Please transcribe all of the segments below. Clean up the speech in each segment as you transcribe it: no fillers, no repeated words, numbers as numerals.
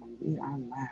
We are live.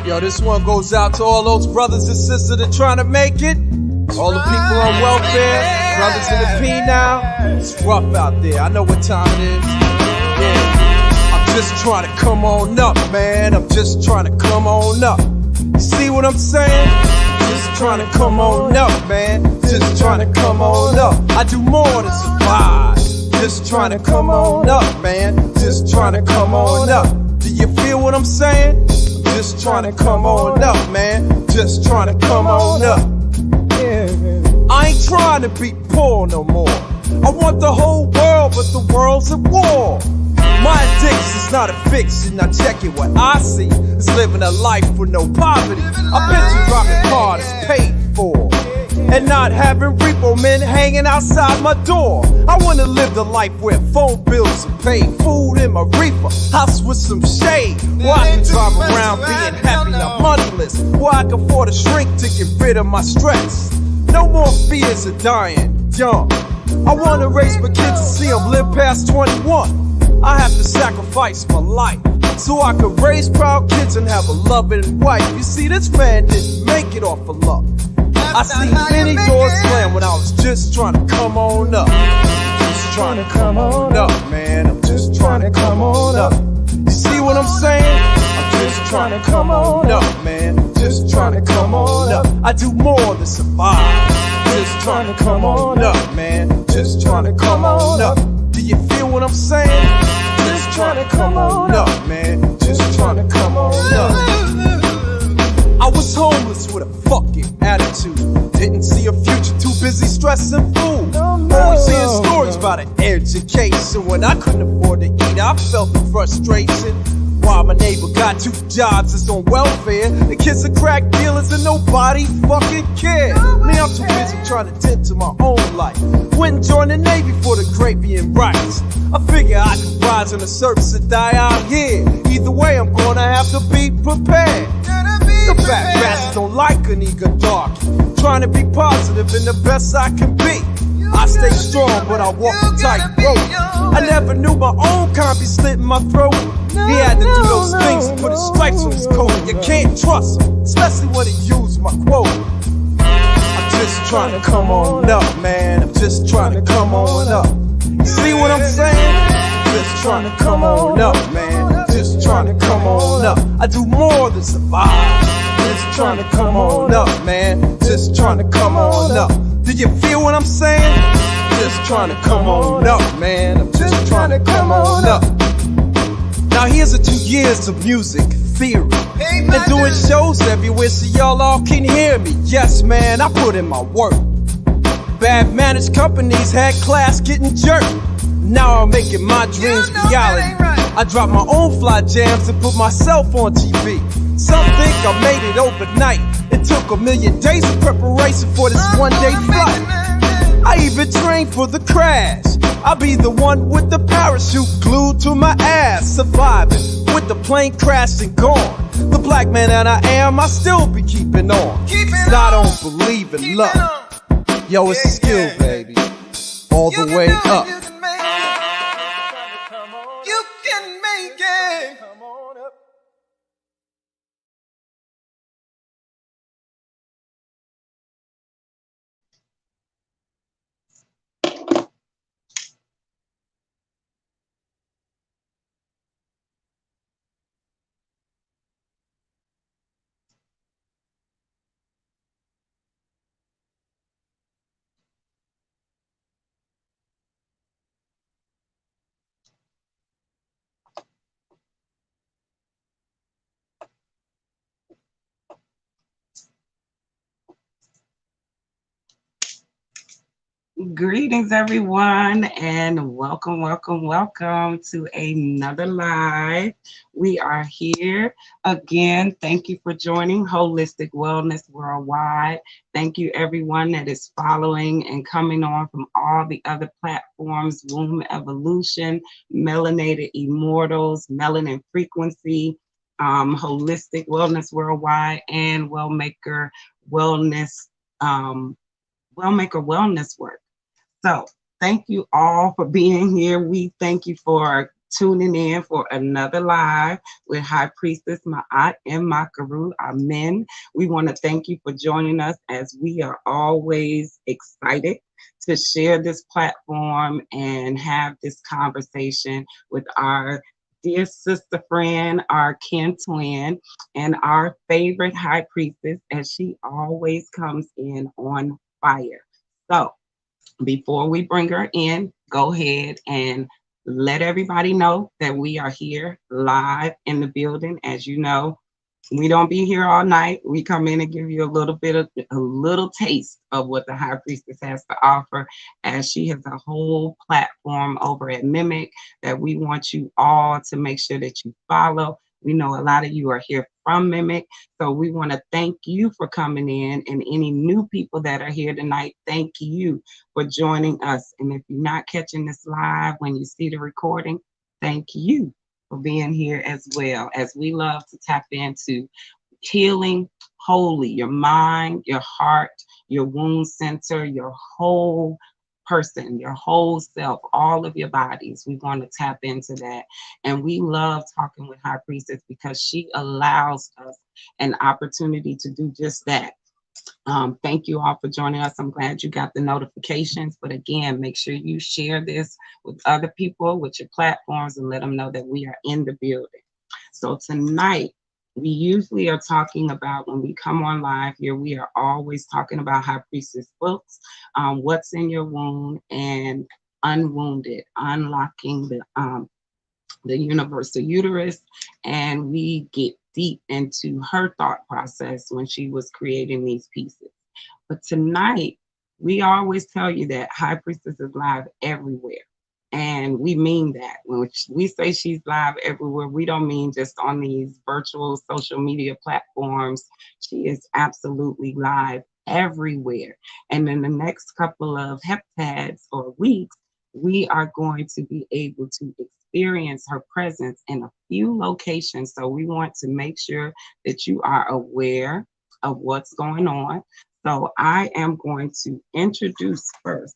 Yo, this one goes out to all those brothers and sisters that trying to make it. All the people on welfare, brothers in the P now. It's rough out there. I know what time it is. Yeah, I'm just trying to come on up, man. I'm just trying to come on up. You see what I'm saying? Just trying to come on up, man. Just trying to come on up. I do more than survive. Just trying to come on up, man. Just trying to come on up. Do you feel what I'm saying? Just trying to come on up, man. Just trying to come on up. Yeah. I ain't trying to be poor no more. I want the whole world, but the world's at war. My addiction's not a fiction. Now check it, what I see is living a life with no poverty. I bet you rockin' car is paid for, and not having repo men hanging outside my door. I wanna live the life where phone bills are paid, food in my reefer, house with some shade, where I can drive around being happy, not moneyless, where I can afford a shrink to get rid of my stress. No more fears of dying young. I wanna raise my kids and see them live past 21. I have to sacrifice my life so I could raise proud kids and have a loving wife. You see, this man didn't make it off of luck. I see many doors slam when I was just trying to come on up. Just trying to come on up, man. I'm just trying to come on up. You see what I'm saying? I'm just trying to come on up, man. Just trying to come on up. I do more than survive. Just trying to come on up, man. Just trying to come on up. Do you feel what I'm saying? Just trying to come on up, man. Just trying to come on up. I was homeless with a fucking attitude. Didn't see a future, too busy stressing food. Always hearing stories about an education. When I couldn't afford to eat, I felt the frustration. While my neighbor got 2 jobs, is on welfare. The kids are crack dealers and nobody fucking cares. Me, I'm too busy trying to tend to my own life. Went and joined the Navy for the gravy and rice. I figure I could rise in the service and die out here. Either way, I'm gonna have to be prepared. The fat bastards don't like a nigga dark. Trying to be positive and the best I can be. I stay strong, but I walk a tight rope. I never knew my own kind be slitting my throat. He had to do those things and put his stripes on his coat. You can't trust him, especially when he used my quote. I'm just trying to come on up, man. I'm just trying to come on up. You see what I'm saying? Just trying to come on up, man. Just trying to come on up. I do more than survive. Just trying to come on up, man. Just trying to come on up. Do you feel what I'm saying? Just trying to come on up, man. I'm just trying to come on up. Now here's the 2 years of music theory and doing shows everywhere so y'all all can hear me. Yes, man, I put in my work. Bad managed companies had class getting jerked. Now I'm making my dreams reality. I drop my own fly jams and put myself on TV. Some think I made it overnight. It took 1,000,000 days of preparation for this one-day flight. I even trained for the crash. I'll be the one with the parachute glued to my ass, surviving with the plane crashed and gone. The black man that I am, I still be keeping on. 'Cause I don't believe in luck. Yo, it's a skill, baby. All the way up. You can make it. Come on up. Greetings, everyone, and welcome, welcome, welcome to another live. We are here again. Thank you for joining Holistic Wellness Worldwide. Thank you, everyone that is following and coming on from all the other platforms: Womb Evolution, Melanated, Immortals, Melanin Frequency, Holistic Wellness Worldwide, and Wellness, um, Wellmaker Wellness Work. So thank you all for being here. We thank you for tuning in for another live with High Priestess Ma'at and Makaru, our men. We want to thank you for joining us as we are always excited to share this platform and have this conversation with our dear sister friend, our kin twin, and our favorite high priestess, as she always comes in on fire. So before we bring her in, go ahead and let everybody know that we are here live in the building. As you know, we don't be here all night. We come in and give you a little taste of what the high priestess has to offer, as she has a whole platform over at Mimic that we want you all to make sure that you follow. We know a lot of you are here from Mimic, so we want to thank you for coming in, and any new people that are here tonight, thank you for joining us. And if you're not catching this live when you see the recording, thank you for being here as well, as we love to tap into healing wholly your mind, your heart, your wound center, your whole person, your whole self, all of your bodies. We want to tap into that. And we love talking with High Priestess because she allows us an opportunity to do just that. Thank you all for joining us. I'm glad you got the notifications. But again, make sure you share this with other people, with your platforms, and let them know that we are in the building. So tonight, we usually are talking about, when we come on live here, we are always talking about High Priestess books, What's in Your Wound, and Unwounded, unlocking the universal uterus, and we get deep into her thought process when she was creating these pieces. But tonight, we always tell you that High Priestess is live everywhere. And we mean that. When we say she's live everywhere, we don't mean just on these virtual social media platforms. She is absolutely live everywhere. And in the next couple of heptads or weeks, we are going to be able to experience her presence in a few locations. So we want to make sure that you are aware of what's going on. So I am going to introduce first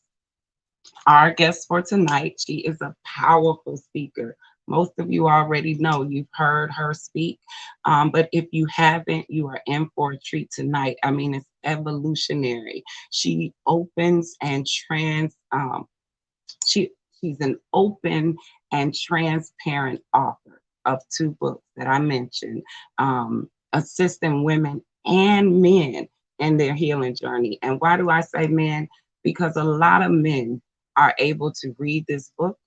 our guest for tonight. She is a powerful speaker. Most of you already know, you've heard her speak. But if you haven't, you are in for a treat tonight. I mean, it's evolutionary. She opens and she she's an open and transparent author of two books that I mentioned, assisting women and men in their healing journey. And why do I say men? Because a lot of men are able to read this book,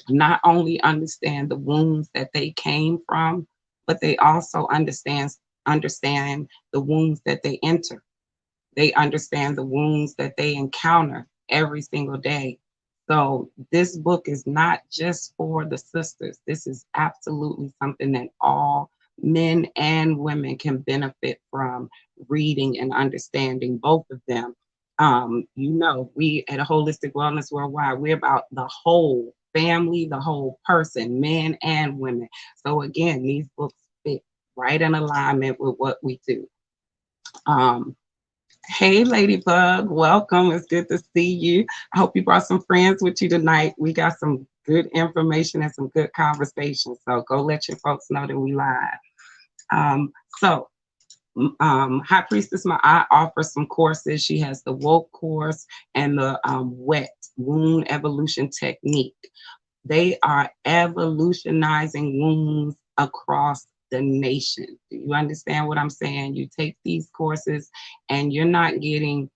not only understand the wounds that they came from, but they also understand the wounds that they enter. They understand the wounds that they encounter every single day. So this book is not just for the sisters. This is absolutely something that all men and women can benefit from reading and understanding, both of them. We at a Holistic Wellness Worldwide, we're about the whole family, the whole person, men and women. So again, these books fit right in alignment with what we do. Um, Hey, Ladybug, welcome. It's good to see you. I hope you brought some friends with you tonight. We got some good information and some good conversation. So go let your folks know that we live. Um, so, High Priestess Ma'at offers some courses. She has the Woke course and the WET, Wound Evolution Technique. They are evolutionizing wounds across the nation. Do you understand what I'm saying? You take these courses and you're not getting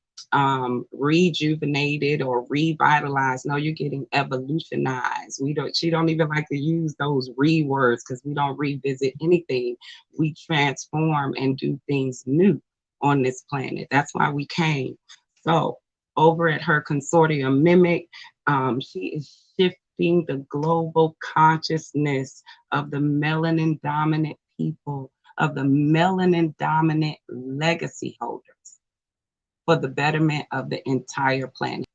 rejuvenated or revitalized. No, you're getting evolutionized. She don't even like to use those words, because we don't revisit anything. We transform and do things new on this planet. That's why we came. So over at her consortium Mimic. She is shifting the global consciousness of the melanin dominant people, of the melanin dominant legacy holders for the betterment of the entire planet.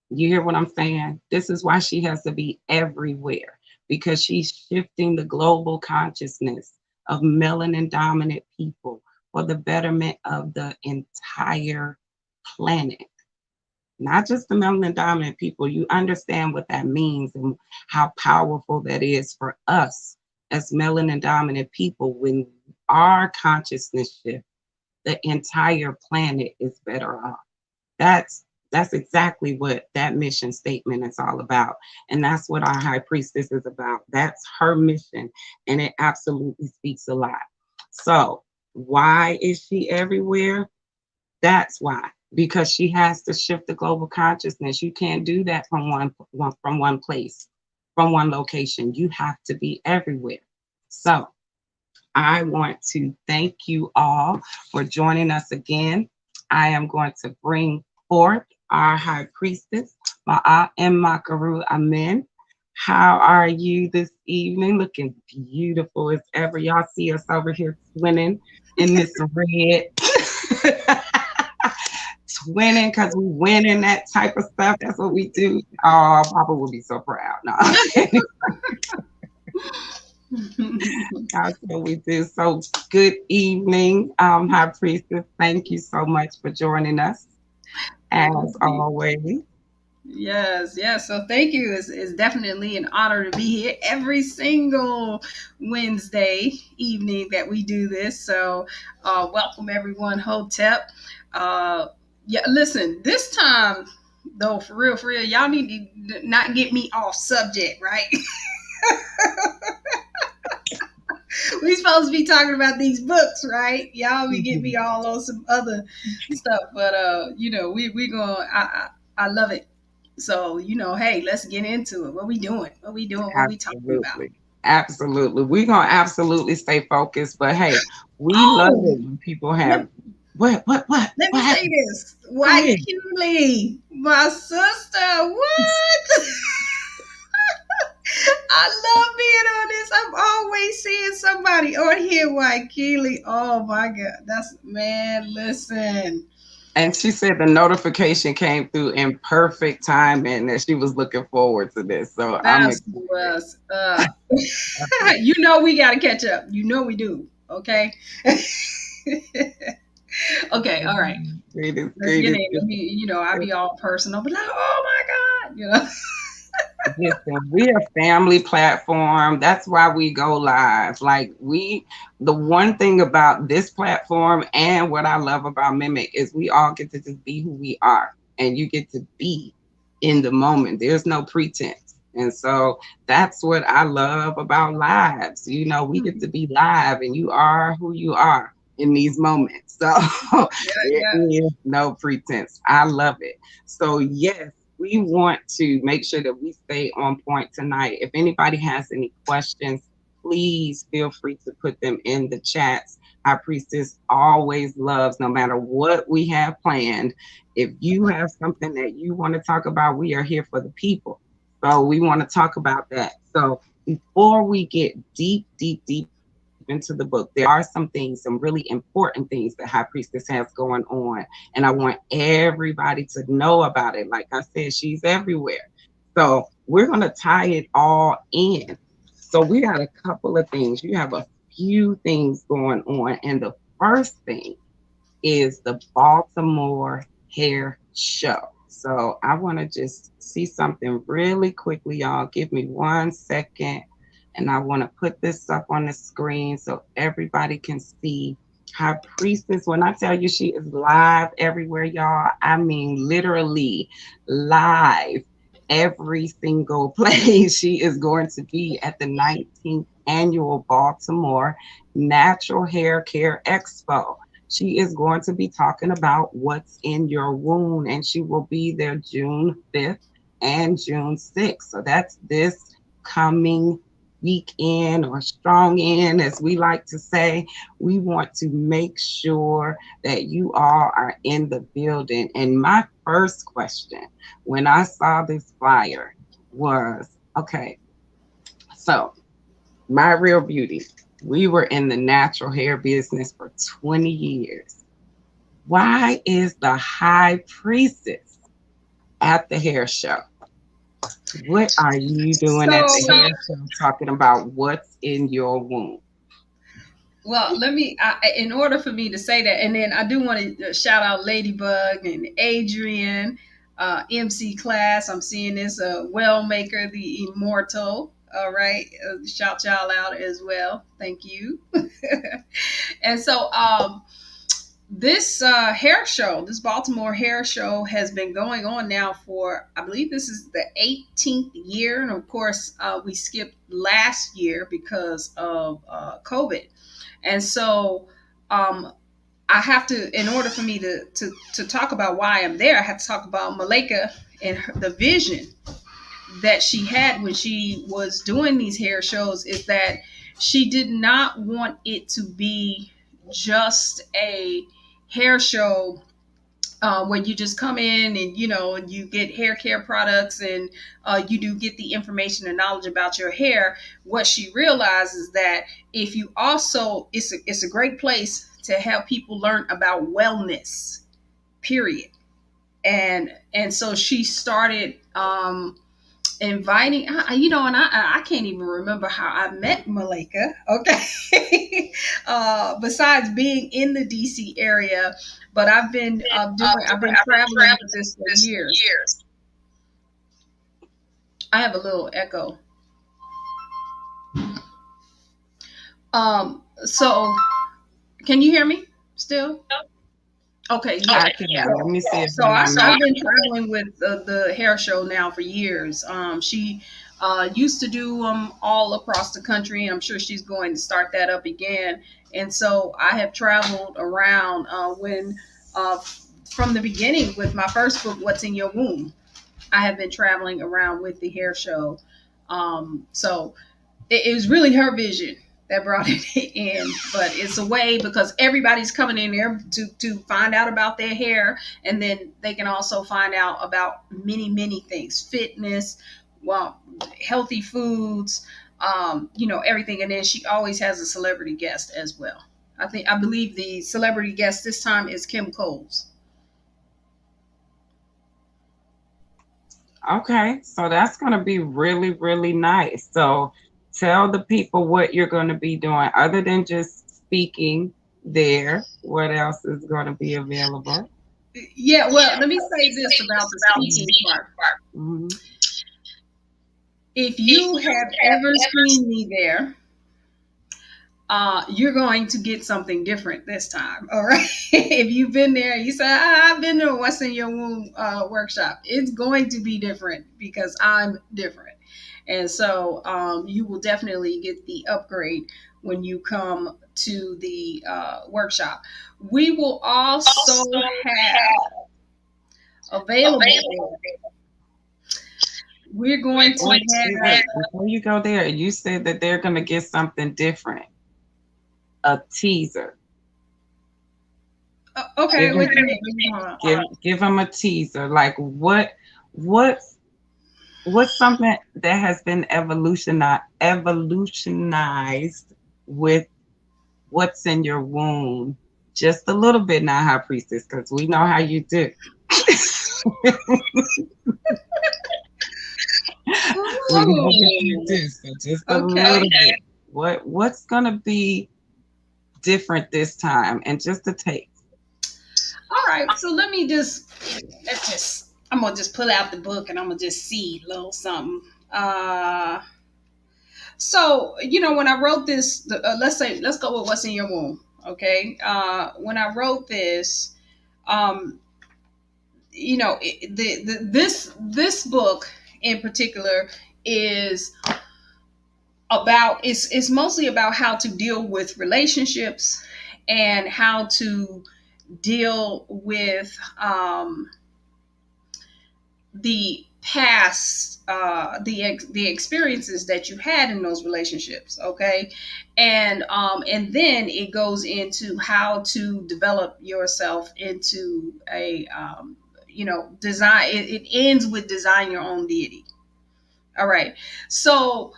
You hear what I'm saying? This is why she has to be everywhere, because she's shifting the global consciousness of melanin dominant people for the betterment of the entire planet. Not just the melanin dominant people. You understand what that means and how powerful that is for us as melanin dominant people. When our consciousness shifts, the entire planet is better off. That's exactly what that mission statement is all about. And that's what our high priestess is about. That's her mission. And it absolutely speaks a lot. So why is she everywhere? That's why. Because she has to shift the global consciousness. You can't do that from one place, from one location. You have to be everywhere. So I want to thank you all for joining us again. I am going to bring forth our high priestess, Ma'at and Makaru Amen. How are you this evening? Looking beautiful as ever. Y'all see us over here twinning in this red. Twinning because we winning that type of stuff. That's what we do. Oh, Papa will be so proud. No. That's what we do. So good evening, High Priestess. Thank you so much for joining us, as always. Yes, yes. So thank you. It's definitely an honor to be here every single Wednesday evening that we do this. So welcome everyone, Hotep. Yeah, listen, this time though, for real, y'all need to not get me off subject, right? We supposed to be talking about these books, right? Y'all be getting me all on some other stuff, but we gonna I love it. So hey, let's get into it. What we doing? What we doing? What we talking about? Absolutely. Absolutely. We're gonna absolutely stay focused, but hey, we love Oh, it when people let, have what let me say happened? this. Go White ahead. Culie, my sister. What? I love being on this. I'm always seeing somebody on here, White Keely. Oh my God. That's man, listen. And she said the notification came through in perfect time and that she was looking forward to this. So I'm That's excited. what's up. We gotta catch up. We do. Okay. Okay, all right. Greatest, Let's get in. greatest. I be all personal, but like, oh my God. Listen, we a family platform. That's why we go live. The one thing about this platform and what I love about Mimic is we all get to just be who we are, and you get to be in the moment. There's no pretense. And so that's what I love about lives. We get to be live, and you are who you are in these moments. So there Yeah, is no pretense. I love it. So, yes, we want to make sure that we stay on point tonight. If anybody has any questions, please feel free to put them in the chats. Our priestess always loves, no matter what we have planned. If you have something that you want to talk about, we are here for the people. So we want to talk about that. So before we get deep into the book, there are some things, some really important things that High Priestess has going on. And I want everybody to know about it. Like I said, she's everywhere. So we're going to tie it all in. So we got a couple of things. You have a few things going on. And the first thing is the Baltimore Hair Show. So I want to just see something really quickly, y'all. Give me 1 second. And I want to put this up on the screen so everybody can see. High Priestess, when I tell you she is live everywhere, y'all, I mean literally live every single place. She is going to be at the 19th annual Baltimore Natural Hair Care Expo. She is going to be talking about what's in your wound, and she will be there June 5th and June 6th. So that's this coming weak in or strong in, as we like to say. We want to make sure that you all are in the building. And my first question when I saw this flyer was, okay, so my real beauty, we were in the natural hair business for 20 years. Why is the high priestess at the hair show? What are you doing at the So, hair show talking about what's in your womb? well, in order for me to say that, and then I do want to shout out Ladybug and Adrian, MC Class. I'm seeing this Well Maker, the Immortal. All right, shout y'all out as well. Thank you. And so, this hair show, this Baltimore hair show, has been going on now for, I believe this is the 18th year. And of course, we skipped last year because of COVID. And so, I have to, in order for me to talk about why I'm there, I have to talk about Malika and the vision that she had when she was doing these hair shows, is that she did not want it to be just a hair show where you just come in and and you get hair care products, and you do get the information and knowledge about your hair. What she realized is that if you also, it's a great place to have people learn about wellness, period. And so she started inviting, and I can't even remember how I met Malika. Okay. Besides being in the DC area, but I've been I've been traveling with this for years. I have a little echo. So can you hear me still? Okay, yeah. I can. Let me see if So I'm on I've mute. been traveling with the hair show now for years. She used to do them all across the country. I'm sure she's going to start that up again. And so I have traveled around when from the beginning with my first book, What's in Your Womb. I have been traveling around with the hair show. So it was really her vision that brought it in, but it's a way because everybody's coming in there to find out about their hair, and then they can also find out about many things: fitness, well, healthy foods, everything. And then she always has a celebrity guest as well. I believe the celebrity guest this time is Kim Coles. Okay, so that's going to be really, really nice. So tell the people what you're going to be doing other than just speaking there. What else is going to be available? Yeah, well, let me say this about the speaking part. Mm-hmm. If you have ever seen me there, you're going to get something different this time. All right. If you've been there, you say, I've been to a What's in Your Womb workshop. It's going to be different because I'm different. And so you will definitely get the upgrade when you come to the workshop. We will also have available. We're going to have. Before you go there, you said that they're going to get something different. A teaser. Okay, give them a teaser. Like what's something that has been evolutionized with What's in Your Womb? Just a little bit now, High Priestess, because we know how you do. Just a little bit. What's gonna be different this time, and just a taste. All right, so I'm gonna just pull out the book and I'm gonna just see a little something. So when I wrote this, let's go with What's in Your Womb. Okay, when I wrote this, this book in particular is about it's mostly about how to deal with relationships and how to deal with the past the experiences that you had in those relationships, okay, and then it goes into how to develop yourself into a design. It ends with design your own deity. All right, so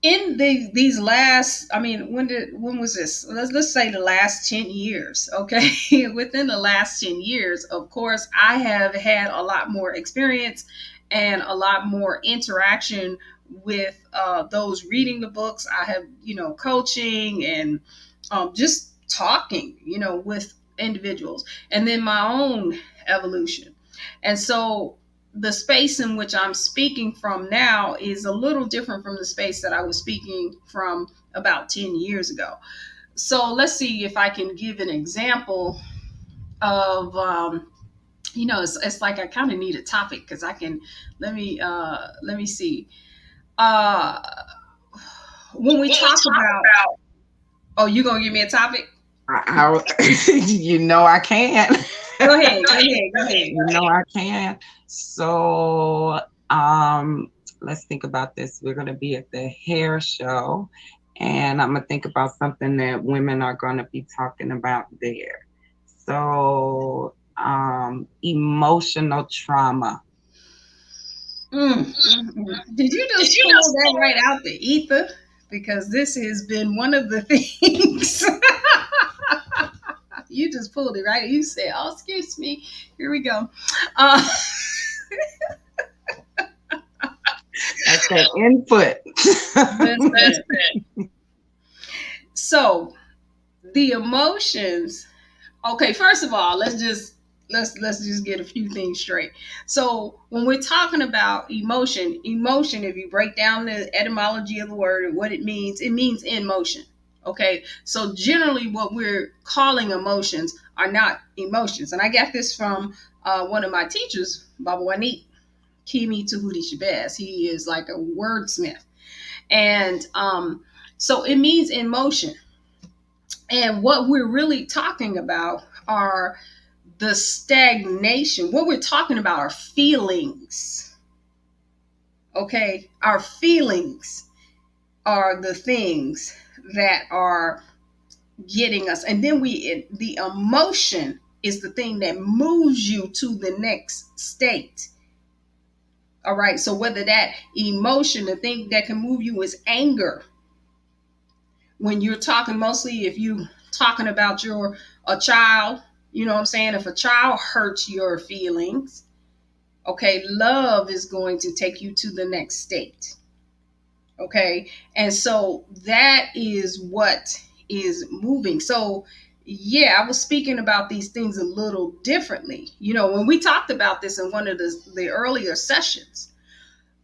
in these last, I mean, when was this, let's say the last 10 years, okay. Within the last 10 years, of course, I have had a lot more experience and a lot more interaction with those reading the books. I have, coaching and just talking, with individuals, and then my own evolution. And so the space in which I'm speaking from now is a little different from the space that I was speaking from about 10 years ago. So let's see if I can give an example of, it's like I kind of need a topic because I can, let me see. Uh, when we talk about, oh, you going to give me a topic? I can't. Go ahead. I can. So, let's think about this. We're going to be at the hair show, and I'm going to think about something that women are going to be talking about there. So, emotional trauma. Did you just pull that right out the ether? Because this has been one of the things. You just pulled it right. You said, "Oh, excuse me. Here we go." That's the input. So, the emotions. Okay, first of all, let's just get a few things straight. So, when we're talking about emotion, if you break down the etymology of the word and what it means in motion. Okay, so generally what we're calling emotions are not emotions. And I got this from one of my teachers, Baba Wanit Kimi Tahuti Shabazz. He is like a wordsmith. And so it means in motion. And what we're really talking about are the stagnation. What we're talking about are feelings. Okay, our feelings are the things that are getting us, and then the emotion is the thing that moves you to the next state. All right, so whether that emotion, the thing that can move you is anger. When you're talking, mostly if you talking about a child, you know what I'm saying, if a child hurts your feelings, okay, love is going to take you to the next state. Okay, and so that is what is moving. So yeah, I was speaking about these things a little differently. When we talked about this in one of the earlier sessions,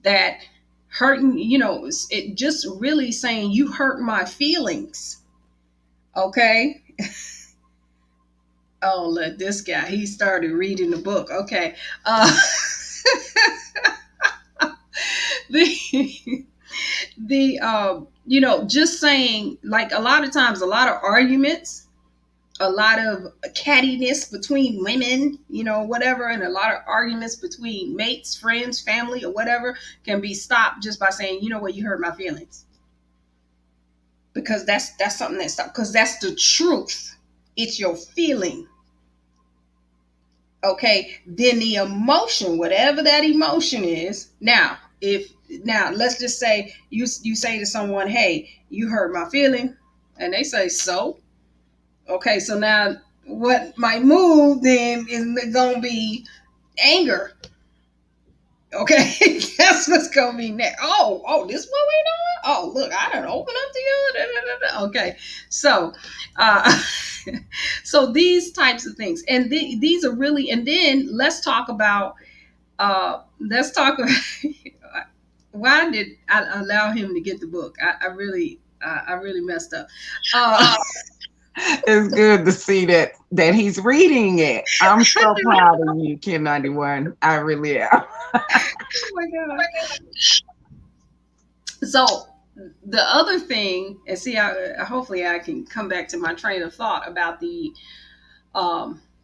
that hurting, it just really saying you hurt my feelings. Okay. Oh, look, this guy, he started reading the book. Okay. Just saying, like, a lot of times, a lot of arguments, a lot of cattiness between women, whatever, and a lot of arguments between mates, friends, family, or whatever can be stopped just by saying, you know what, you hurt my feelings. Because that's something that stops, because that's the truth. It's your feeling. Okay, then the emotion, whatever that emotion is. Now let's just say you say to someone, "Hey, you hurt my feeling," and they say, "So." Okay, so now what might move then is gonna be anger. Okay, that's what's gonna be next. Oh, this is what we doing? Oh, look, I done open up to you. Da, da, da. Okay, so so these types of things, and these are really. And then let's talk about why did I allow him to get the book? I really messed up. It's good to see that he's reading it. I'm so proud of you, Ken 91. I really am. Oh my God. So the other thing, and see, hopefully I can come back to my train of thought about the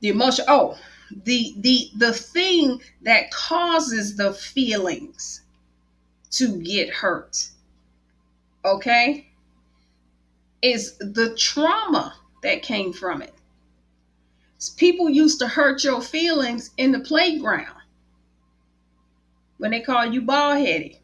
The emotion. Oh, the thing that causes the feelings to get hurt, okay, is the trauma that came from it. People used to hurt your feelings in the playground when they called you bald headed,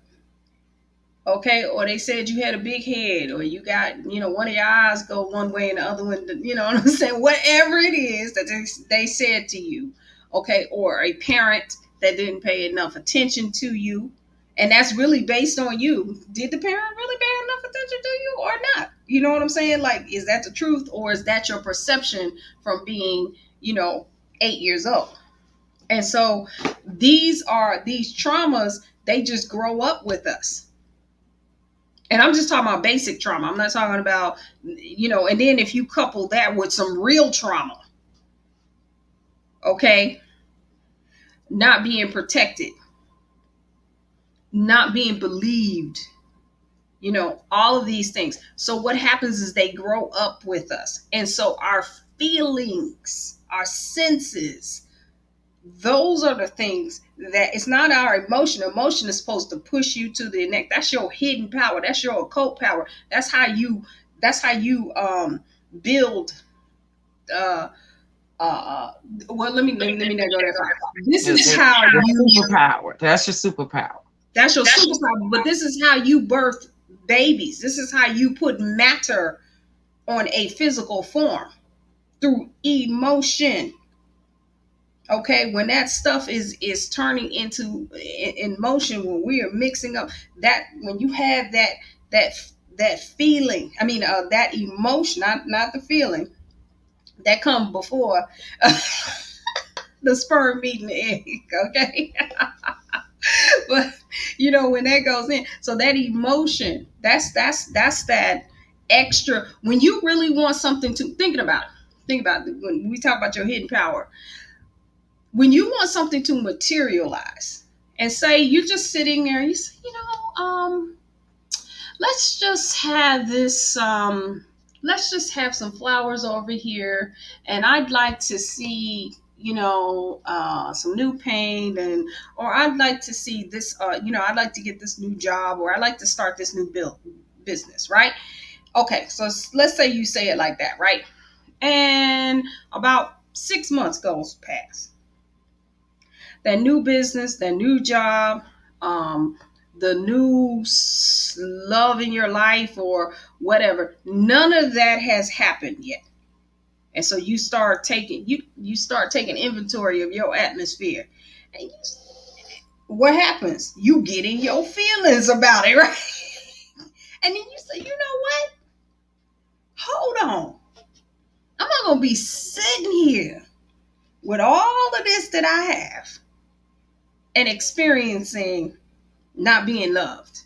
okay, or they said you had a big head, or you got, one of your eyes go one way and the other one, you know what I'm saying? Whatever it is that they said to you, okay, or a parent that didn't pay enough attention to you. And that's really based on you. Did the parent really pay enough attention to you or not? You know what I'm saying? Like, is that the truth, or is that your perception from being, 8 years old? And so these traumas, they just grow up with us. And I'm just talking about basic trauma. I'm not talking about, and then if you couple that with some real trauma, okay, not being protected, not being believed, all of these things. So what happens is they grow up with us. And so our feelings, our senses, those are the things that, it's not our emotion. Emotion is supposed to push you to the next. That's your hidden power. That's your occult power. That's how you build well, let me not go that far. This is how you superpower. That's your superpower. That's your superpower. But this is how you birth babies. This is how you put matter on a physical form, through emotion. Okay, when that stuff is turning into in motion, when we are mixing up that, when you have that feeling, that emotion, not the feeling that come before the sperm meeting the egg. Okay. But when that goes in, so that emotion, that's that extra. When you really want something to, think about it, when we talk about your hidden power, when you want something to materialize, and say you're just sitting there, you say, let's just have this, let's just have some flowers over here, and I'd like to see, some new paint, or I'd like to see this, I'd like to get this new job, or I'd like to start this new business, right? Okay, so let's say you say it like that, right? And about 6 months goes past. That new business, that new job, the new love in your life or whatever, none of that has happened yet. And so you start taking inventory of your atmosphere. And what happens? You get in your feelings about it, right? And then you say, you know what? Hold on. I'm not going to be sitting here with all of this that I have and experiencing not being loved.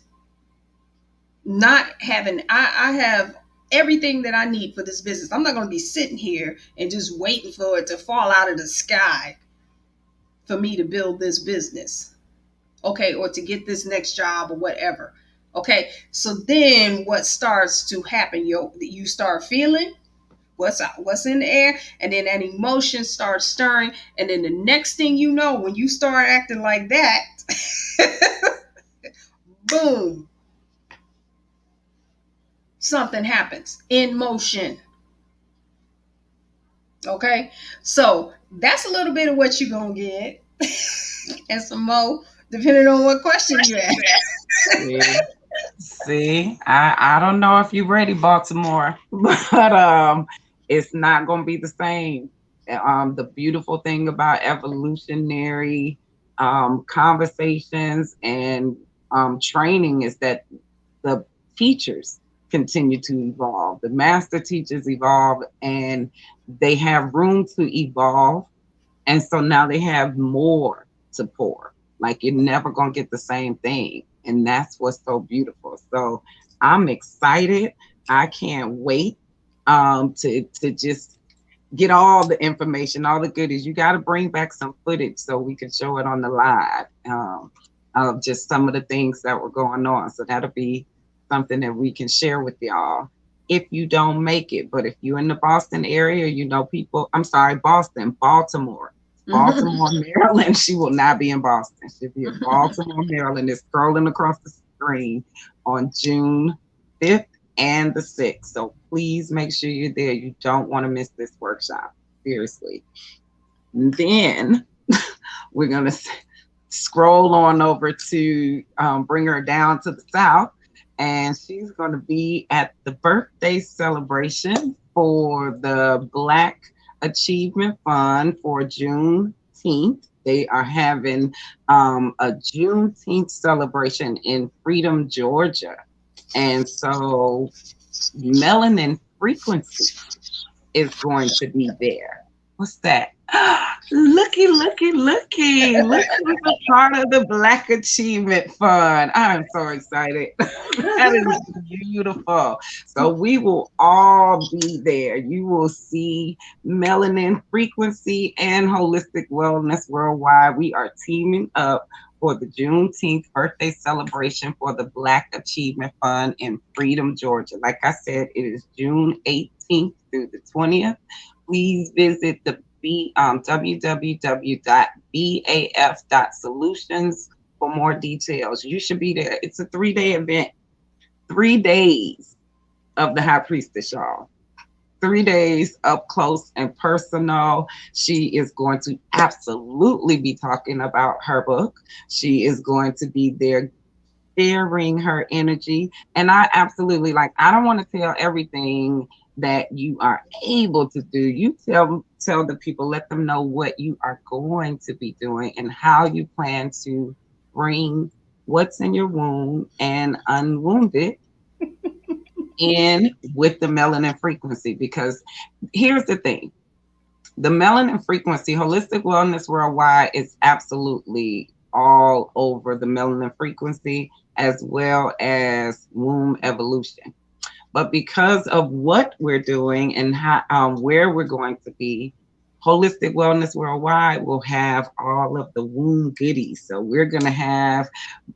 Not having, I have everything that I need for this business. I'm not going to be sitting here and just waiting for it to fall out of the sky for me to build this business. Okay, or to get this next job or whatever. Okay, so then what starts to happen? You start feeling what's in the air, and then that emotion starts stirring, and then the next thing you know, when you start acting like that, boom, something happens in motion. Okay, so that's a little bit of what you're gonna get, and some more depending on what question you ask. See, I don't know if you're ready, Baltimore, but it's not gonna be the same. The beautiful thing about evolutionary conversations and training is that the teachers continue to evolve. The master teachers evolve, and they have room to evolve, and so now they have more to pour. Like, you're never gonna get the same thing. And that's what's so beautiful. So I'm excited. I can't wait to just get all the information, all the goodies. You got to bring back some footage so we can show it on the live of just some of the things that were going on. So that'll be something that we can share with y'all. if you don't make it. But if you're in the Boston area, you know people, I'm sorry, Boston, Baltimore. Baltimore, Maryland. She will not be in Boston. She'll be in Baltimore, Maryland. It's scrolling across the screen on June 5th and the 6th. So please make sure you're there. You don't want to miss this workshop. Seriously. And then we're going to scroll on over to bring her down to the south. And she's going to be at the birthday celebration for the Black Achievement Fund for Juneteenth. They are having a Juneteenth celebration in Freedom, Georgia. And so Melanin Frequency is going to be there. What's that? Looky, looky, looky. Look who's a part of the Black Achievement Fund. I'm so excited. That is beautiful. So we will all be there. You will see Melanin Frequency and Holistic Wellness Worldwide. We are teaming up for the Juneteenth birthday celebration for the Black Achievement Fund in Freedom, Georgia. Like I said, it is June 18th through the 20th. Please visit the www.baf.solutions for more details. You should be there. It's a 3-day event. 3 days of the High Priestess, y'all. 3 days up close and personal. She is going to absolutely be talking about her book. She is going to be there sharing her energy. And I absolutely, like, I don't want to tell everything that you are able to do. You tell the people, let them know what you are going to be doing and how you plan to bring what's in your womb and unwound it in with the melanin frequency. Because here's the thing, the melanin frequency, Holistic Wellness Worldwide is absolutely all over the melanin frequency as well as womb evolution. But because of what we're doing and how where we're going to be, Holistic Wellness Worldwide will have all of the womb goodies. So we're going to have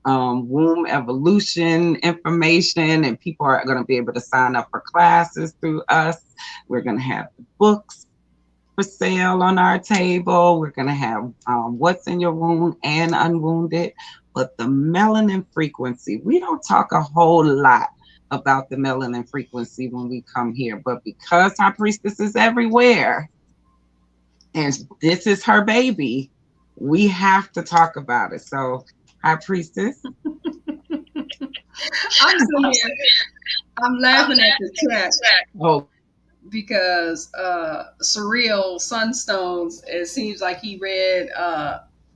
womb evolution information, and people are going to be able to sign up for classes through us. We're going to have the books for sale on our table. We're going to have What's in Your Womb and Unwounded. But the melanin frequency, we don't talk a whole lot about the melanin frequency when we come here, but because High Priestess is everywhere and this is her baby, we have to talk about it. So High Priestess, I'm laughing at the chat. Oh, Because Surreal Sunstones, it seems like he read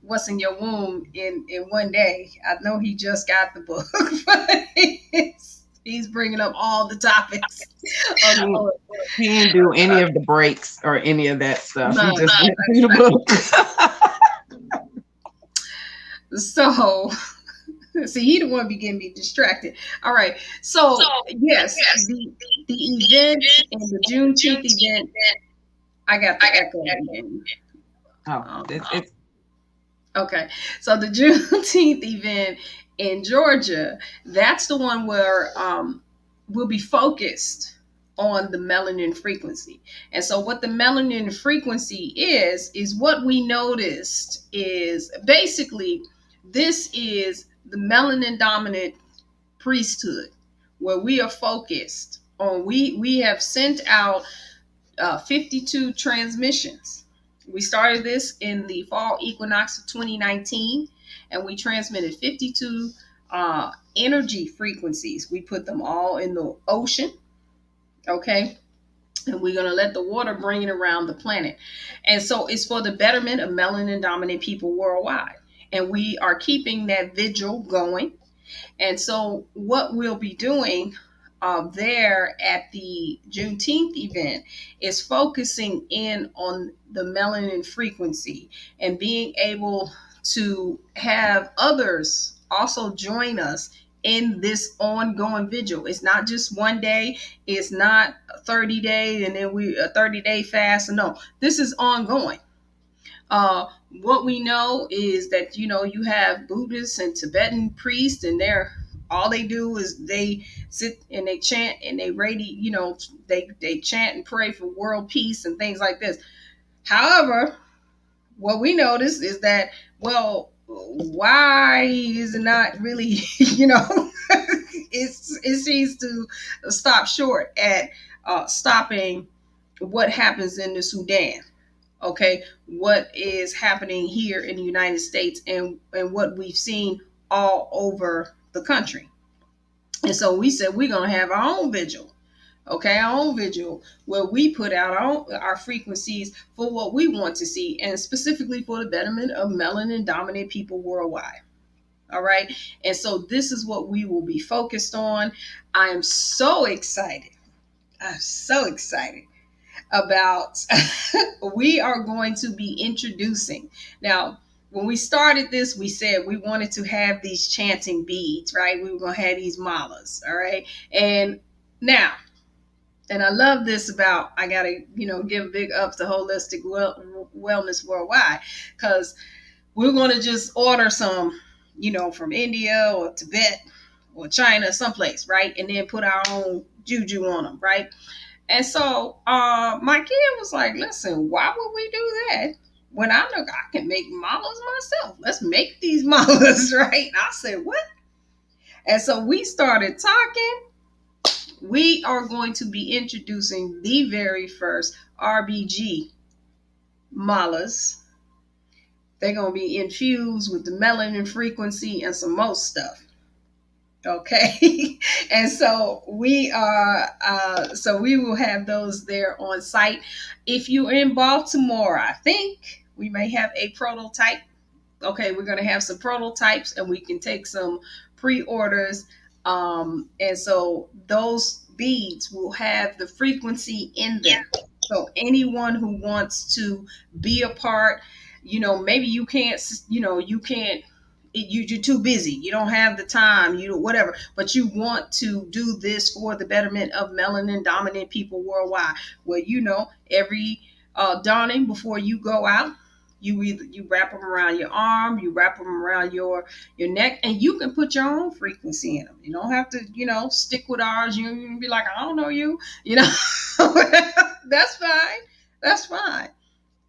What's in Your Womb in one day. I know he just got the book, but he's bringing up all the topics. He didn't do any of the breaks or any of that stuff. He just went through the book. So, see, he the one be getting me distracted. All right. So yes, the event and the Juneteenth event, I got the echo again. It's Okay. So the Juneteenth event in Georgia, that's the one where we'll be focused on the melanin frequency. And so what the melanin frequency is what we noticed is basically this is the melanin dominant priesthood where we are focused on, we have sent out 52 transmissions. We started this in the fall equinox of 2019, and we transmitted 52 energy frequencies. We put them all in the ocean, okay? And we're going to let the water bring it around the planet. And so it's for the betterment of melanin dominant people worldwide. And we are keeping that vigil going. And so what we'll be doing there at the Juneteenth event is focusing in on the melanin frequency and being able to have others also join us in this ongoing vigil. It's not just one day. It's not 30 days and then we a 30-day fast. No, this is ongoing. What we know is that, you know, you have Buddhists and Tibetan priests, and they're All they do is they sit and they chant and they radiate, they chant and pray for world peace and things like this. However, what we notice is that, well, why is it not really, it seems to stop short at stopping what happens in the Sudan. Okay, what is happening here in the United States, and what we've seen all over the country. And so we said we're going to have our own vigil. Okay, our own vigil where we put out our frequencies for what we want to see, and specifically for the betterment of melanin dominant people worldwide. All right, and so this is what we will be focused on. I am so excited. I'm so excited about we are going to be introducing. Now, when we started this, we said we wanted to have these chanting beads, right? We were going to have these malas, all right? And now, and I love this about, I got to, give big ups to Holistic Wellness Worldwide, because we're going to just order some, from India or Tibet or China, someplace, right? And then put our own juju on them, right? And so my kid was like, listen, why would we do that when I know I can make malas myself? Let's make these malas, right? And I said, what? And so we started talking. We are going to be introducing the very first RBG malas. They're going to be infused with the melanin frequency and some more stuff. Okay. And so we will have those there on site. If you're in Baltimore, I think we may have a prototype. Okay, we're going to have some prototypes and we can take some pre-orders. And so those beads will have the frequency in them. So anyone who wants to be a part, maybe you can't, you're too busy, you don't have the time, whatever, but you want to do this for the betterment of melanin dominant people worldwide. Well, every dawning before you go out, you wrap them around your arm, you wrap them around your neck, and you can put your own frequency in them. You don't have to stick with ours. You can be like, I don't know you. That's fine.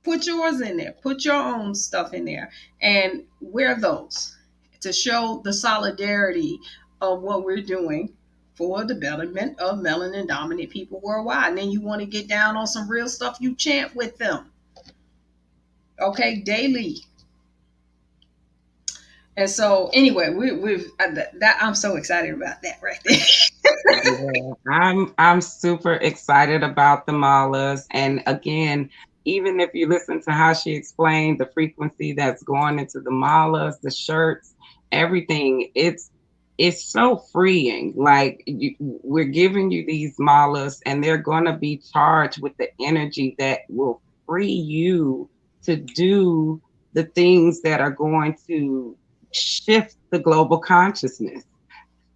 Put yours in there. Put your own stuff in there and wear those to show the solidarity of what we're doing for the betterment of melanin dominant people worldwide. And then you want to get down on some real stuff, you chant with them. Okay, daily. And so anyway, I'm so excited about that right there. Yeah, I'm super excited about the malas. And again, even if you listen to how she explained the frequency that's going into the malas, the shirts, everything, it's so freeing. Like we're giving you these malas and they're going to be charged with the energy that will free you to do the things that are going to shift the global consciousness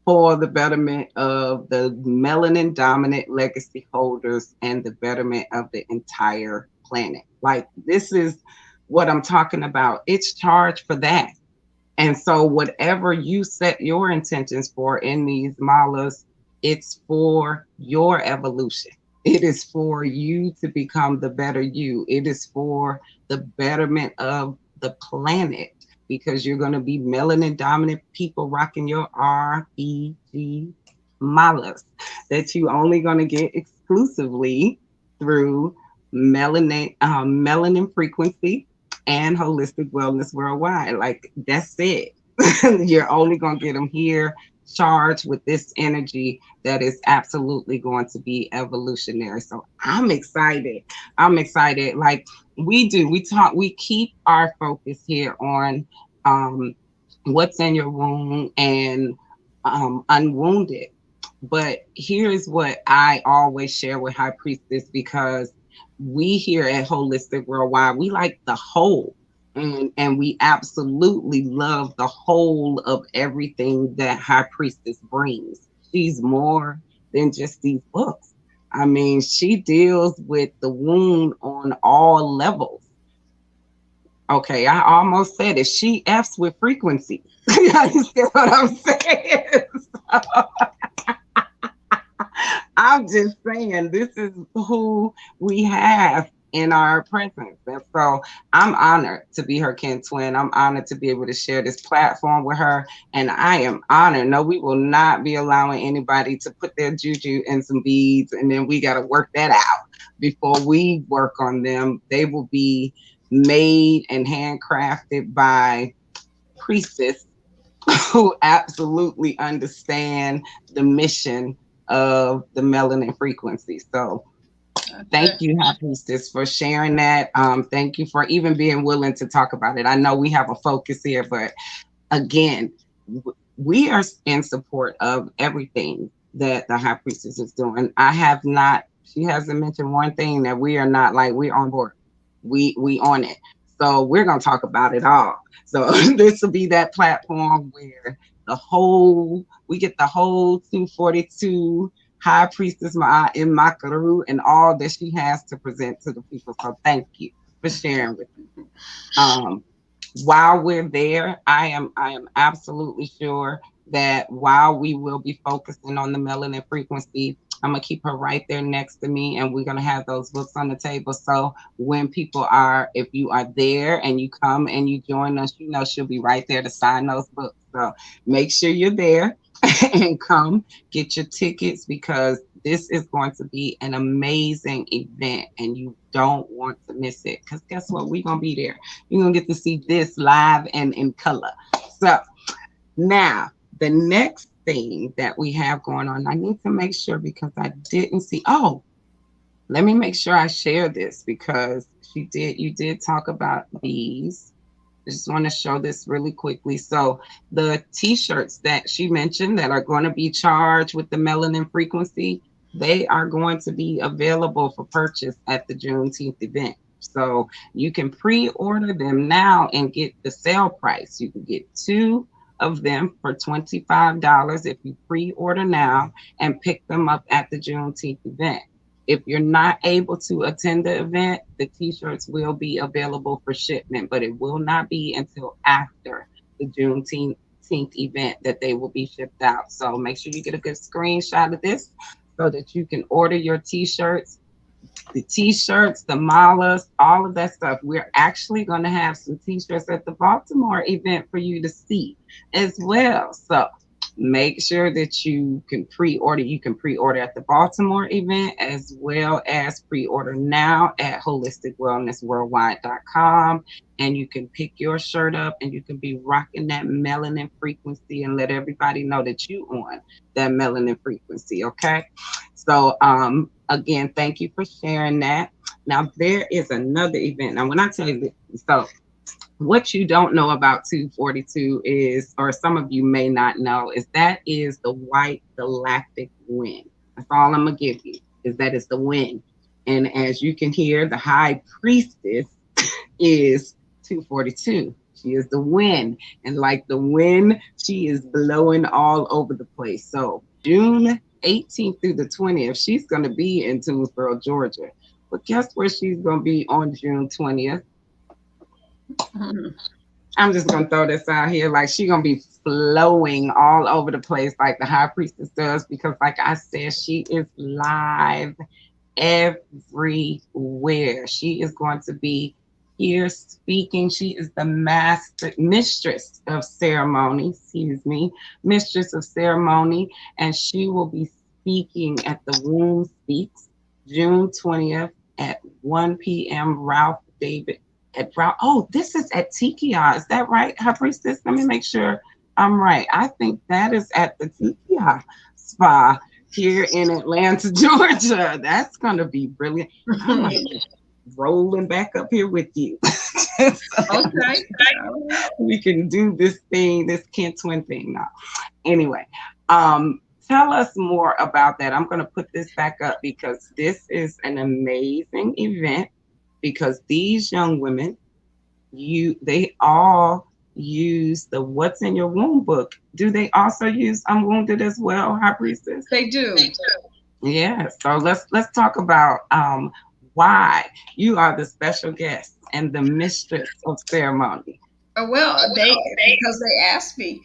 for the betterment of the melanin dominant legacy holders and the betterment of the entire planet. Like this is what I'm talking about. It's charged for that. And so whatever you set your intentions for in these malas, it's for your evolution. It is for you to become the better you. It is for the betterment of the planet, because you're going to be melanin dominant people rocking your RBG malas that you only going to get exclusively through Melanin Frequency and Holistic Wellness Worldwide. Like that's it. You're only going to get them here, charged with this energy that is absolutely going to be evolutionary. So I'm excited. Like we keep our focus here on what's in your womb and unwounded. But here's what I always share with High Priestess, because we here at Holistic Worldwide, we like the whole. And we absolutely love the whole of everything that High Priestess brings. She's more than just these books. I mean, she deals with the wound on all levels. Okay, I almost said it. She F's with frequency. You understand what I'm saying? I'm just saying, this is who we have in our presence. And so I'm honored to be her kin twin. I'm honored to be able to share this platform with her. And I am honored. No, we will not be allowing anybody to put their juju in some beads and then we got to work that out before we work on them. They will be made and handcrafted by priestess who absolutely understand the mission of the melanin frequency. So thank you, High Priestess, for sharing that. Thank you for even being willing to talk about it. I know we have a focus here, but again, we are in support of everything that the High Priestess is doing. I have not, she hasn't mentioned one thing that we are not like, we're on board. We on it. So we're gonna talk about it all. So this will be that platform where we get the whole 242 High Priestess Ma'at in Makaru and all that she has to present to the people. So thank you for sharing with me. While we're there, I am absolutely sure that while we will be focusing on the melanin frequency, I'm gonna keep her right there next to me, and we're gonna have those books on the table. So when people are, if you are there and you come and you join us, you know she'll be right there to sign those books. So make sure you're there and come get your tickets because this is going to be an amazing event and you don't want to miss it. Because guess what? We're gonna be there. You're gonna get to see this live and in color. So now the next thing that we have going on, I need to make sure because I didn't see. Oh, let me make sure I share this because you did talk about these. I just want to show this really quickly. So the t-shirts that she mentioned that are going to be charged with the melanin frequency, they are going to be available for purchase at the Juneteenth event. So you can pre-order them now and get the sale price. You can get 2 of them for $25 if you pre-order now and pick them up at the Juneteenth event. If you're not able to attend the event, the t-shirts will be available for shipment, but it will not be until after the Juneteenth event that they will be shipped out. So make sure you get a good screenshot of this so that you can order your t-shirts. The t-shirts, the malas, all of that stuff. We're actually going to have some t-shirts at the Baltimore event for you to see as well. So make sure that you can pre-order. You can pre-order at the Baltimore event as well as pre-order now at holisticwellnessworldwide.com. And you can pick your shirt up and you can be rocking that melanin frequency and let everybody know that you on that melanin frequency. Okay. So again, thank you for sharing that. Now there is another event. Now when I tell you this, so what you don't know about 242 is, or some of you may not know, is that is the white galactic wind. That's all I'm gonna give you, is that is the wind. And as you can hear, the high priestess is 242. She is the wind. And like the wind, she is blowing all over the place. So June 18th through the 20th, she's gonna be in Toonsboro, Georgia. But guess where she's gonna be on June 20th? I'm just gonna throw this out here. Like she's gonna be flowing all over the place like the high priestess does, because like I said, she is live everywhere. She is going to be here speaking. She is the mistress of ceremony, mistress of ceremony, and she will be speaking at the Womb Speaks June 20th at 1 p.m. Ralph David. Oh, this is at Tikia. Is that right, High Priestess? Let me make sure I'm right. I think that is at the Tikia Spa here in Atlanta, Georgia. That's going to be brilliant. I might be rolling back up here with you. Okay. We can do this thing, this kin twin thing now. Anyway, tell us more about that. I'm going to put this back up because this is an amazing event. Because these young women, they all use the What's in Your Womb book. Do they also use UnWombed as well, High Priestess? They do. Yeah. So let's talk about why you are the special guest and the mistress of ceremony. Well, because they asked me.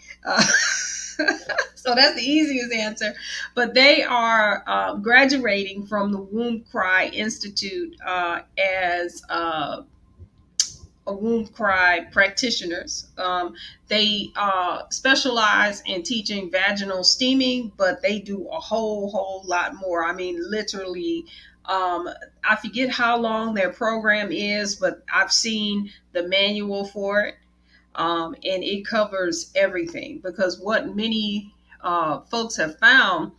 So that's the easiest answer. But they are graduating from the Womb Cry Institute as a womb cry practitioners. They specialize in teaching vaginal steaming, but they do a whole lot more. I mean, literally, I forget how long their program is, but I've seen the manual for it, and it covers everything. Because what many folks have found,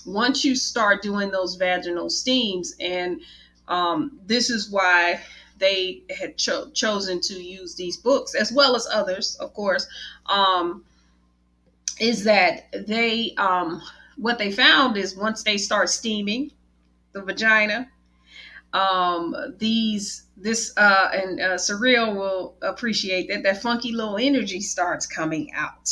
once you start doing those vaginal steams, and this is why they had chosen to use these books as well as others, of course, is that they what they found is once they start steaming the vagina, these this and Surreal will appreciate that that funky little energy starts coming out.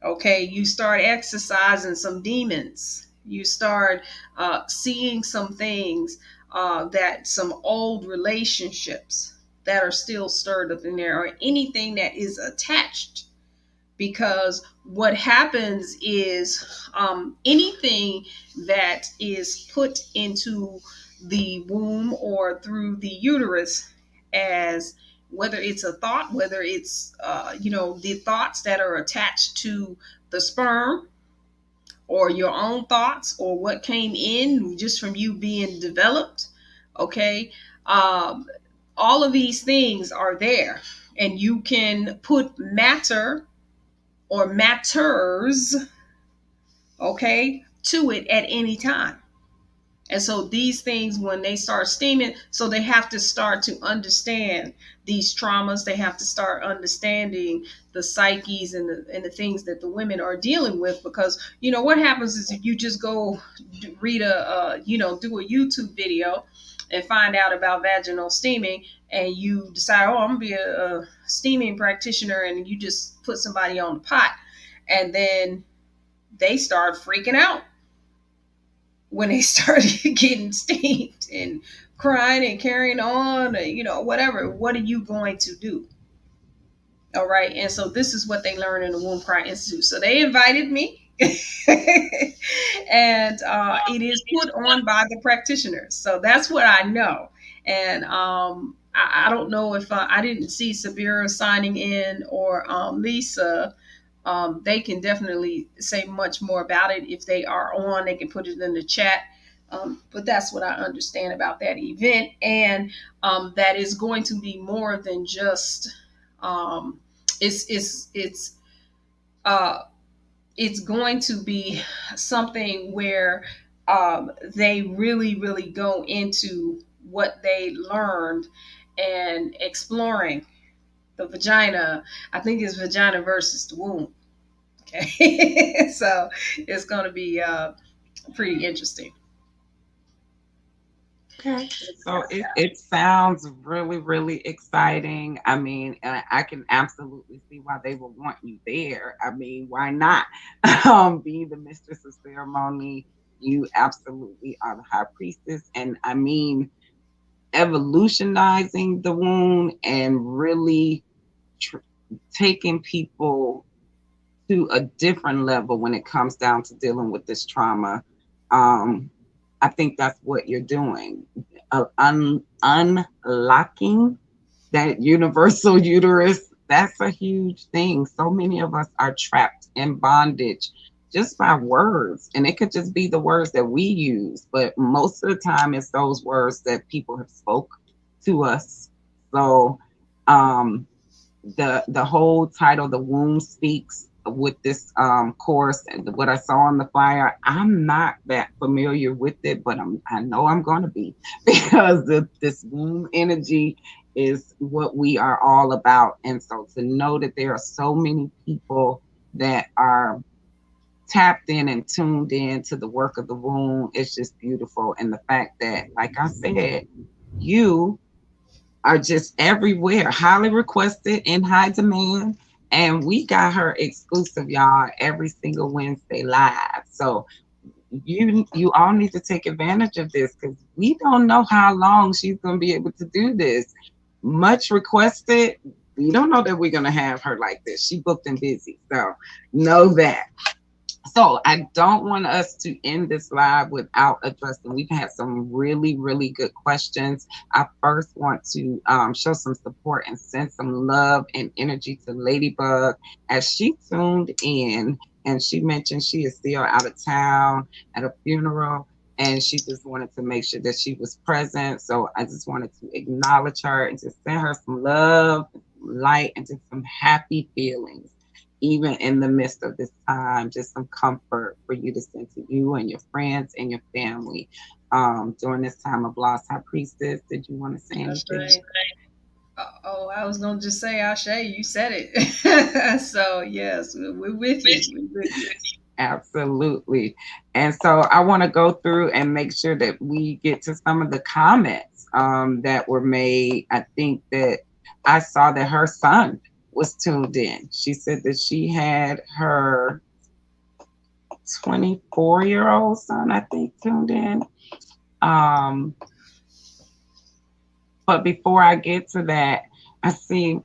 Okay, you start exercising some demons. You start seeing some things, that some old relationships that are still stirred up in there, or anything that is attached. Because what happens is, anything that is put into the womb or through the uterus, as whether it's a thought, whether it's the thoughts that are attached to the sperm, or your own thoughts, or what came in just from you being developed. Okay, all of these things are there, and you can put matter or matters, okay, to it at any time. And so these things, when they start steaming, so they have to start to understand these traumas. They have to start understanding the psyches and the things that the women are dealing with. Because, what happens is if you just go read do a YouTube video and find out about vaginal steaming, and you decide, oh, I'm going to be a steaming practitioner, and you just put somebody on the pot, and then they start freaking out when they started getting steamed and crying and carrying on, whatever. What are you going to do? All right. And so this is what they learn in the Womb Cry Institute. So they invited me, and it is put on by the practitioners. So that's what I know. And I don't know if I didn't see Sabira signing in, or Lisa. They can definitely say much more about it. If they are on, they can put it in the chat. But that's what I understand about that event. And that is going to be more than just, it's going to be something where they really go into what they learned, and exploring the vagina. I think it's vagina versus the womb. Okay. So it's going to be pretty interesting. Okay. So it sounds really exciting. I mean, I can absolutely see why they would want you there. I mean, why not? Being the mistress of ceremony, you absolutely are the high priestess. And I mean, evolutionizing the wound and really taking people to a different level when it comes down to dealing with this trauma. I think that's what you're doing. Unlocking that universal uterus, that's a huge thing. So many of us are trapped in bondage just by words. And it could just be the words that we use. But most of the time, it's those words that people have spoke to us. So the whole title, The Womb Speaks, with this course and what I saw on the flyer, I'm not that familiar with it, but I know I'm going to be, because this womb energy is what we are all about. And so to know that there are so many people that are tapped in and tuned in to the work of the womb, it's just beautiful. And the fact that, like I said, you are just everywhere, highly requested, in high demand. And we got her exclusive, y'all, every single Wednesday live. So you all need to take advantage of this, because we don't know how long she's going to be able to do this. Much requested. You don't know that we're gonna have her like this. She booked and busy, so know that. So I don't want us to end this live without addressing. We've had some really, really good questions. I first want to show some support and send some love and energy to Ladybug as she tuned in, and she mentioned she is still out of town at a funeral, and she just wanted to make sure that she was present. So I just wanted to acknowledge her and just send her some love, light, and just some happy feelings even in the midst of this time, just some comfort for you to send to you and your friends and your family during this time of loss. High Priestess, did you want to say That's anything? right. Oh, I was gonna just say, Ashe, you said it. So yes, we're with you. We're with you. Absolutely. And so I want to go through and make sure that we get to some of the comments that were made. I think that I saw that her son was tuned in. She said that she had her 24-year-old son, I think, tuned in. Um, but before I get to that, I see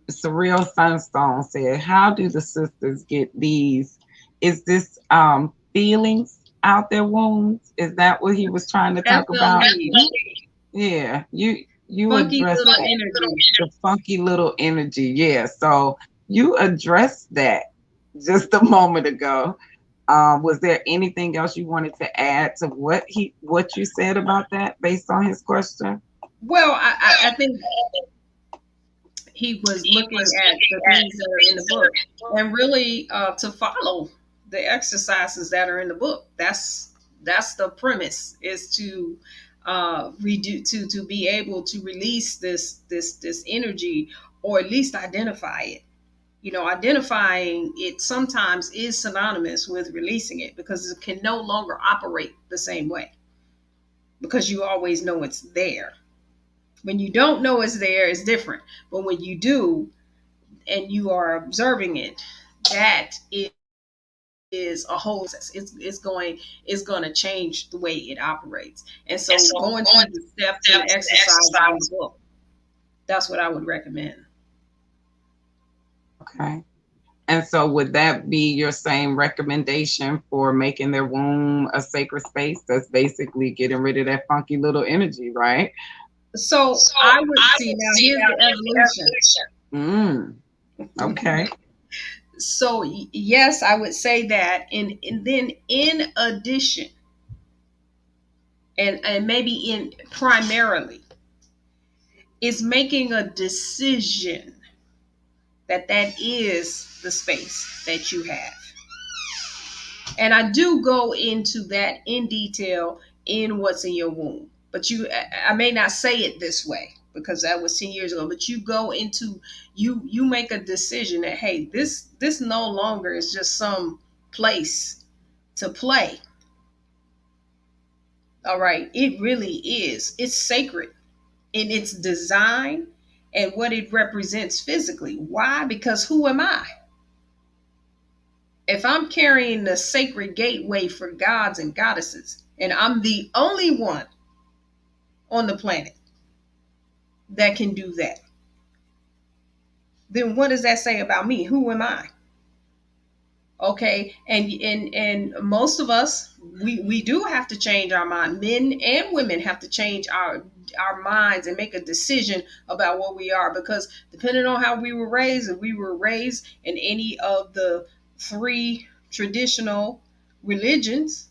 Surreal Sunstone said, how do the sisters get these? Is this feelings out their wounds? Is that what he was trying to talk about? FLE, Yeah, you funky address little that. energy. The funky little energy. Yeah. So you addressed that just a moment ago. Was there anything else you wanted to add to what you said about that based on his question? Well, I think he was looking at the things that are in the book and really to follow the exercises that are in the book. That's the premise, is to redo to be able to release this energy, or at least identify it. You know, identifying it sometimes is synonymous with releasing it, because it can no longer operate the same way, because you always know it's there. When you don't know it's there, it's different. But when you do and you are observing it, that is a whole process. It's going to change the way it operates. And so going through the steps and exercises in the book, that's what I would recommend. Okay. And so would that be your same recommendation for making their womb a sacred space? That's basically getting rid of that funky little energy, right? So I would see, now here's the evolution. Okay. So yes, I would say that, and then in addition, and maybe in primarily, is making a decision that that is the space that you have. And I do go into that in detail in what's in your womb, but I may not say it this way because that was 10 years ago, but you go into, you make a decision that, hey, this no longer is just some place to play. All right, it really is. It's sacred in its design and what it represents physically. Why? Because who am I? If I'm carrying the sacred gateway for gods and goddesses, and I'm the only one on the planet that can do that, then what does that say about me? Who am I? Okay, and most of us, we do have to change our mind. Men and women have to change our minds and make a decision about what we are, because depending on how we were raised, if we were raised in any of the three traditional religions,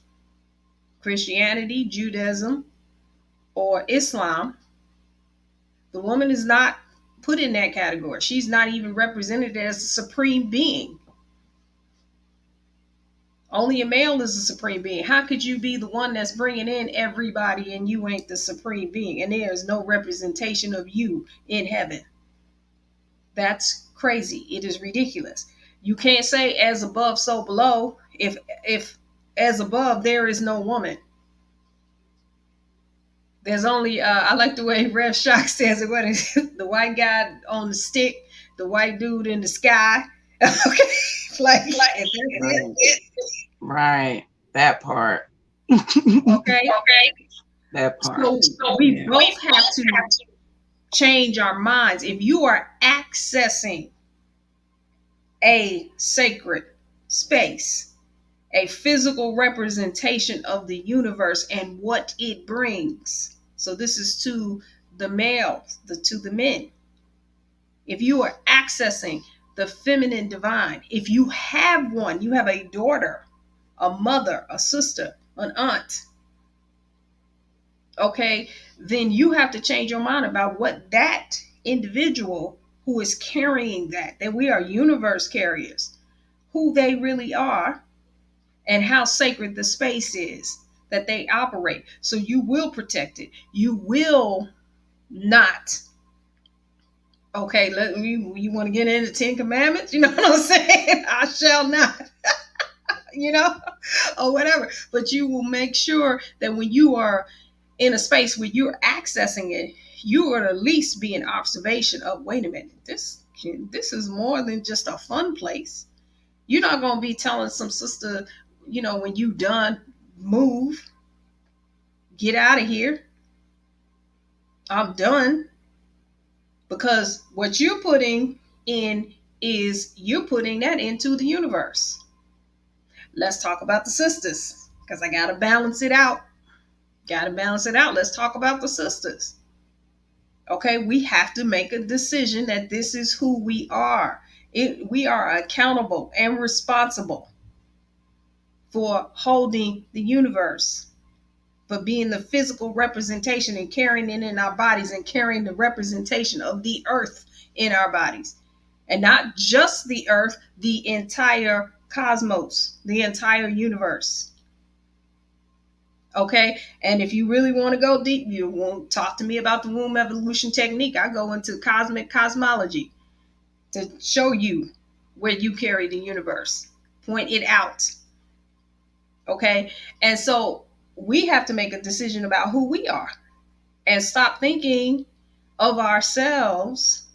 Christianity, Judaism, or Islam, the woman is not put in that category. She's not even represented as a supreme being. Only a male is a supreme being. How could you be the one that's bringing in everybody and you ain't the supreme being? And there is no representation of you in heaven. That's crazy. It is ridiculous. You can't say as above, so below. If as above, there is no woman. There's only, I like the way Rev Shock says it. What is it? The white guy on the stick, the white dude in the sky. Okay. like right. Right. That part. Okay. That part. So we both have to change our minds. If you are accessing a sacred space, a physical representation of the universe and what it brings. So this is to the males, to the men. If you are accessing the feminine divine, if you have one, you have a daughter, a mother, a sister, an aunt, okay, then you have to change your mind about what that individual who is carrying that we are universe carriers, who they really are, and how sacred the space is that they operate. So you will protect it. You will not. Okay, you want to get into 10 commandments? You know what I'm saying? I shall not, you know, or whatever. But you will make sure that when you are in a space where you're accessing it, you are at least be in observation of, wait a minute, this is more than just a fun place. You're not going to be telling some sister, when you done, move, get out of here, I'm done. Because what you're putting in is you're putting that into the universe. Let's talk about the sisters, because I got to balance it out. Let's talk about the sisters. Okay, we have to make a decision that this is who we are. We are accountable and responsible for holding the universe, for being the physical representation and carrying it in our bodies and carrying the representation of the earth in our bodies. And not just the earth, the entire cosmos, the entire universe. Okay, and if you really want to go deep, you won't talk to me about the womb evolution technique. I go into cosmic cosmology to show you where you carry the universe, point it out. Okay, and so we have to make a decision about who we are and stop thinking of ourselves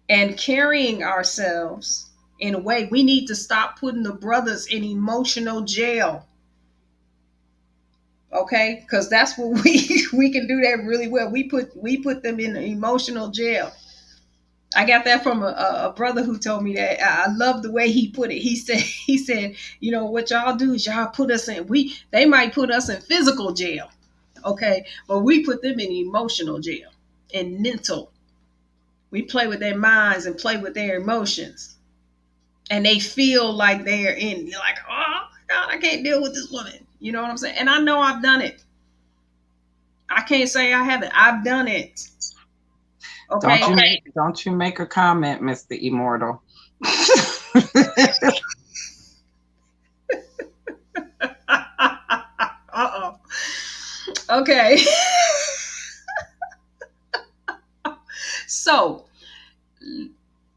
and carrying ourselves in a way. We need to stop putting the brothers in emotional jail. Okay, because that's what we can do that really well. We put them in emotional jail. I got that from a brother who told me that. I love the way he put it. He said, what y'all do is y'all put us in. They might put us in physical jail, okay, but we put them in emotional jail and mental. We play with their minds and play with their emotions, and they feel like they're in. You're like, oh God, I can't deal with this woman. You know what I'm saying? And I know I've done it. I can't say I haven't. I've done it. Okay. Don't you make a comment, Mr. Immortal. Uh-oh. Okay. So,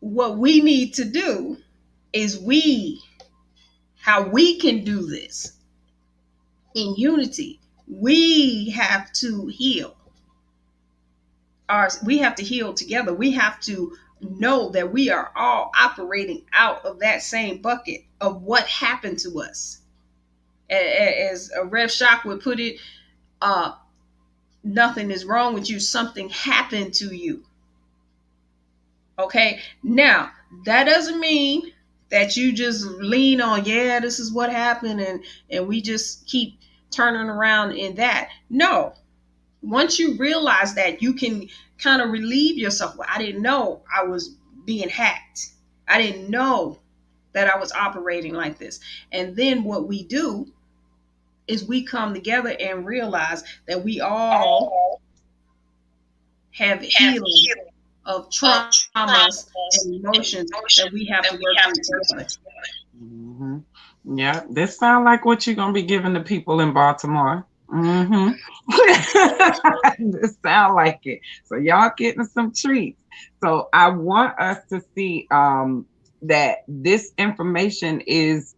what we need to do is how we can do this in unity. We have to heal. We have to heal together. We have to know that we are all operating out of that same bucket of what happened to us. As Rev Shock would put it, nothing is wrong with you. Something happened to you. Okay. Now, that doesn't mean that you just lean on, yeah, this is what happened, and we just keep turning around in that. No. Once you realize that, you can kind of relieve yourself. Well, I didn't know I was being hacked. I didn't know that I was operating like this. And then what we do is we come together and realize that we all have healing of traumas and emotions that we have to work through together. Mm-hmm. Yeah, this sounds like what you're going to be giving the people in Baltimore. Mm-hmm. This sound like it. So y'all getting some treats. So I want us to see that this information is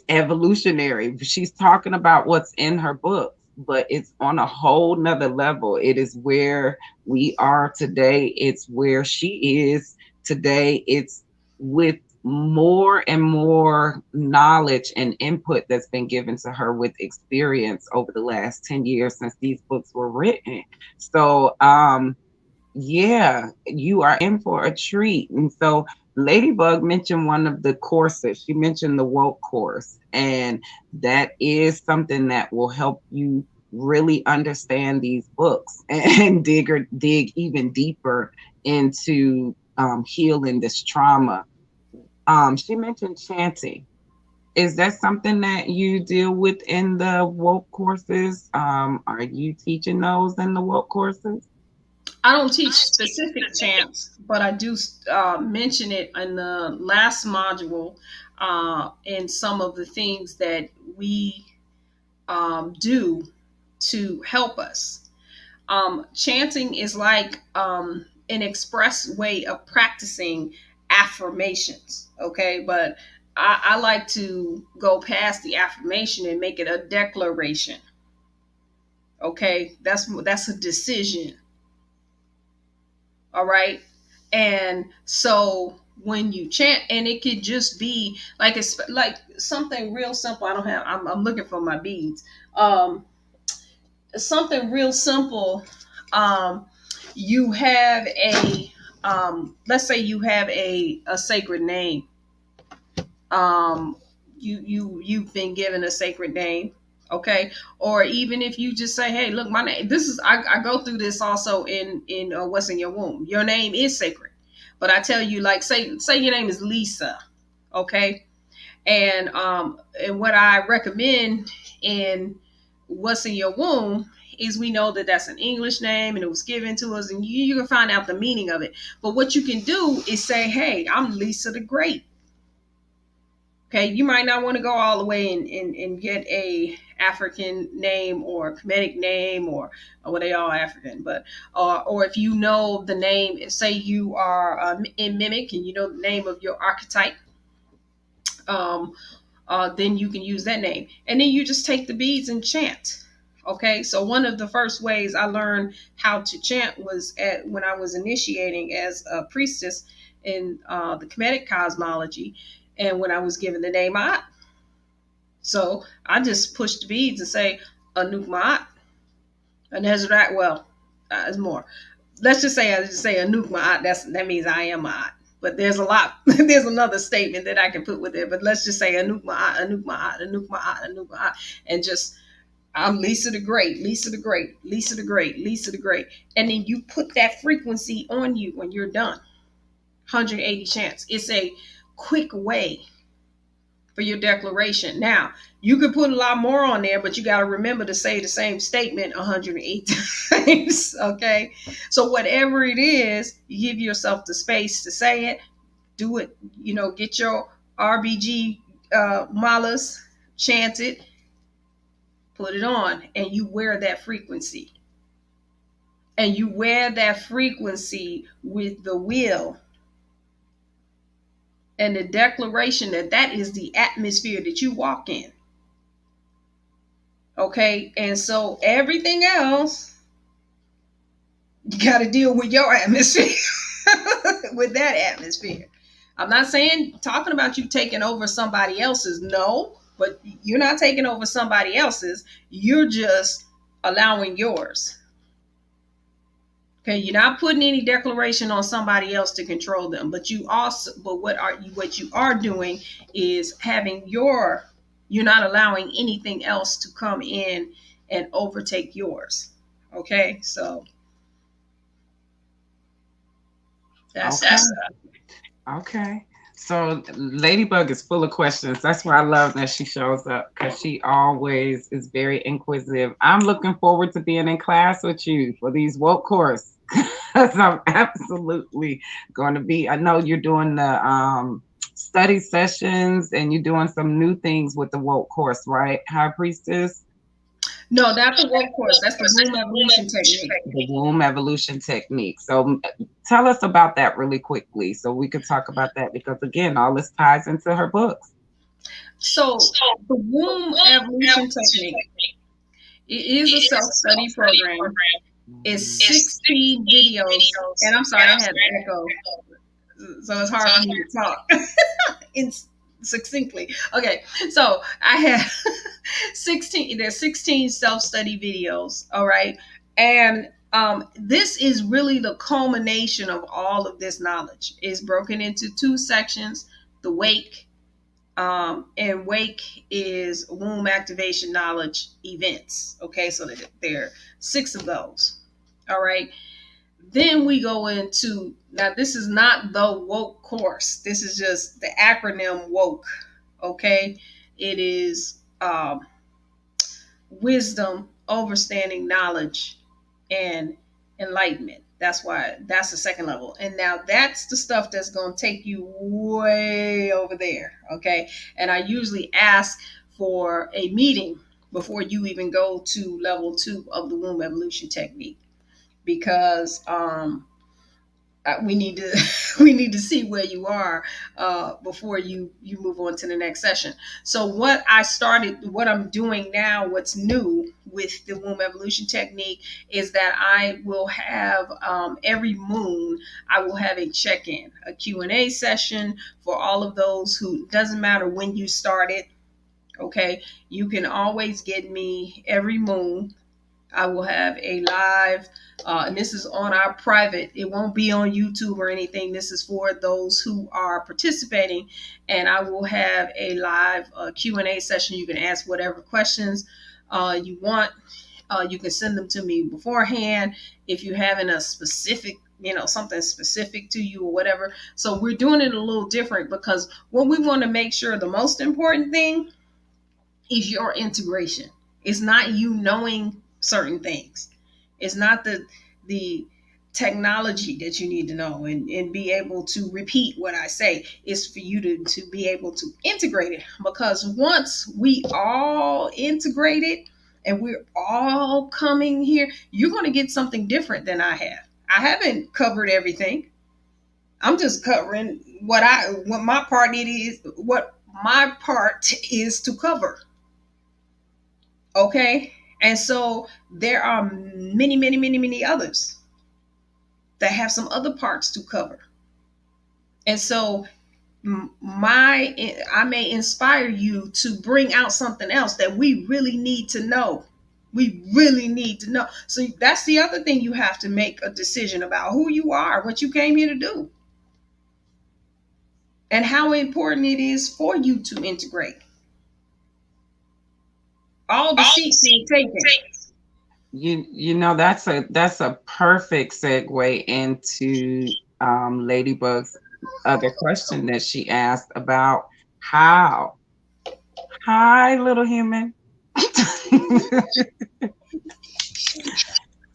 evolutionary. She's talking about what's in her book, but it's on a whole nother level. It is where we are today. It's where she is today. It's with more and more knowledge and input that's been given to her with experience over the last 10 years since these books were written. So yeah, you are in for a treat. And so Ladybug mentioned one of the courses. She mentioned the woke course. And that is something that will help you really understand these books and dig even deeper into healing this trauma. She mentioned chanting. Is that something that you deal with in the woke courses? Are you teaching those in the woke courses? I don't teach specific chants, but I do mention it in the last module, in some of the things that we do to help us. Chanting is like an express way of practicing affirmations, okay? But I like to go past the affirmation and make it a declaration, okay? That's a decision. All right. And so when you chant, and it could just be like it's like something real simple. I don't have I'm looking for my beads. Something real simple. Um you have a let's say you have a sacred name. Um you've been given a sacred name, okay? Or even if you just say, hey, look, my name, this is I go through this also in what's in your womb. Your name is sacred, but I tell you, like, say your name is Lisa, okay? And what I recommend in what's in your womb is, we know that that's an English name and it was given to us, and you can find out the meaning of it. But what you can do is say, hey, I'm Lisa the Great. Okay, you might not want to go all the way and get a African name or Kemetic name, or well, they all African, but or if you know the name, say you are in Mimic and you know the name of your archetype, um, then you can use that name, and then you just take the beads and chant. Okay, so one of the first ways I learned how to chant was when I was initiating as a priestess in the Kemetic cosmology, and when I was given the name Ma'at. So I just push the beads and say Anuk Ma'at, and there's that. Well, it's more. Let's just say I just say Anuk Ma'at. That means I am Ma'at. But there's a lot. There's another statement that I can put with it. But let's just say Anuk Ma'at, Anuk Ma'at, Anuk Ma'at, Anuk Ma'at, and just, I'm Lisa the Great, Lisa the Great, Lisa the Great, Lisa the Great, and then you put that frequency on you when you're done. 180 chants. It's a quick way for your declaration. Now, you could put a lot more on there, but you got to remember to say the same statement 108 times. Okay. So, whatever it is, you give yourself the space to say it, do it, get your RBG malas, chant it, put it on, and you wear that frequency. And you wear that frequency with the will and the declaration that is the atmosphere that you walk in. Okay, and so everything else, you got to deal with your atmosphere, with that atmosphere. I'm not talking about you taking over somebody else's, no, but you're not taking over somebody else's. You're just allowing yours. Okay, you're not putting any declaration on somebody else to control them, but what you are doing is you're not allowing anything else to come in and overtake yours. Okay, so that's Okay. Okay. So Ladybug is full of questions. That's why I love that she shows up, because she always is very inquisitive. I'm looking forward to being in class with you for these woke course. Because I'm absolutely going to be. I know you're doing the study sessions and you're doing some new things with the woke course, right, High Priestess? No, that's the woke course. That's the womb evolution technique. The womb evolution technique. So tell us about that really quickly so we could talk about that, because again, all this ties into her books. So the womb evolution technique, it is a self-study program. It's 16 videos, and I'm sorry, I had an echo, so it's hard for me to talk succinctly. Okay, so I have 16. There's 16 self-study videos. All right, and This is really the culmination of all of this knowledge. It's broken into two sections: the wake, and wake is womb activation knowledge events. Okay, so there are 6 of those. All right. Then we go into, now this is not the woke course. This is just the acronym woke. Okay, it is wisdom, understanding, knowledge, and enlightenment. That's why that's the second level. And now that's the stuff that's going to take you way over there. Okay. And I usually ask for a meeting before you even go to level 2 of the womb evolution technique, because we need to we need to see where you are before you move on to the next session. So what I'm doing now, what's new with the womb evolution technique, is that I will have every moon I will have a check-in, a Q&A session for all of those who, doesn't matter when you started. Okay, you can always get me every moon. I will have a live, and this is on our private. It won't be on YouTube or anything. This is for those who are participating, and I will have a live Q&A session. You can ask whatever questions you want. You can send them to me beforehand if you having a specific, something specific to you or whatever. So we're doing it a little different, because what we want to make sure, the most important thing is your integration. It's not you knowing certain things. It's not the technology that you need to know and be able to repeat what I say. It's for you to be able to integrate it. Because once we all integrate it and we're all coming here, you're going to get something different than I have. I haven't covered everything. I'm just covering what my part is to cover. Okay. And so there are many, many, many, many others that have some other parts to cover. And so I may inspire you to bring out something else that we really need to know. We really need to know. So that's the other thing. You have to make a decision about who you are, what you came here to do, and how important it is for you to integrate. All the seats being taken. That's a perfect segue into Ladybug's other question that she asked about how. Hi, little human.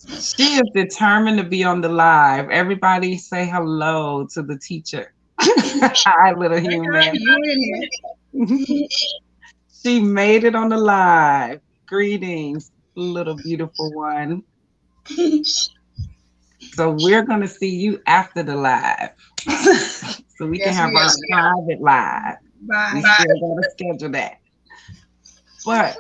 She is determined to be on the live. Everybody say hello to the teacher. Hi, little human. She made it on the live. Greetings, little beautiful one. So we're going to see you after the live. So we can have our private live. Bye. We still got to schedule that. But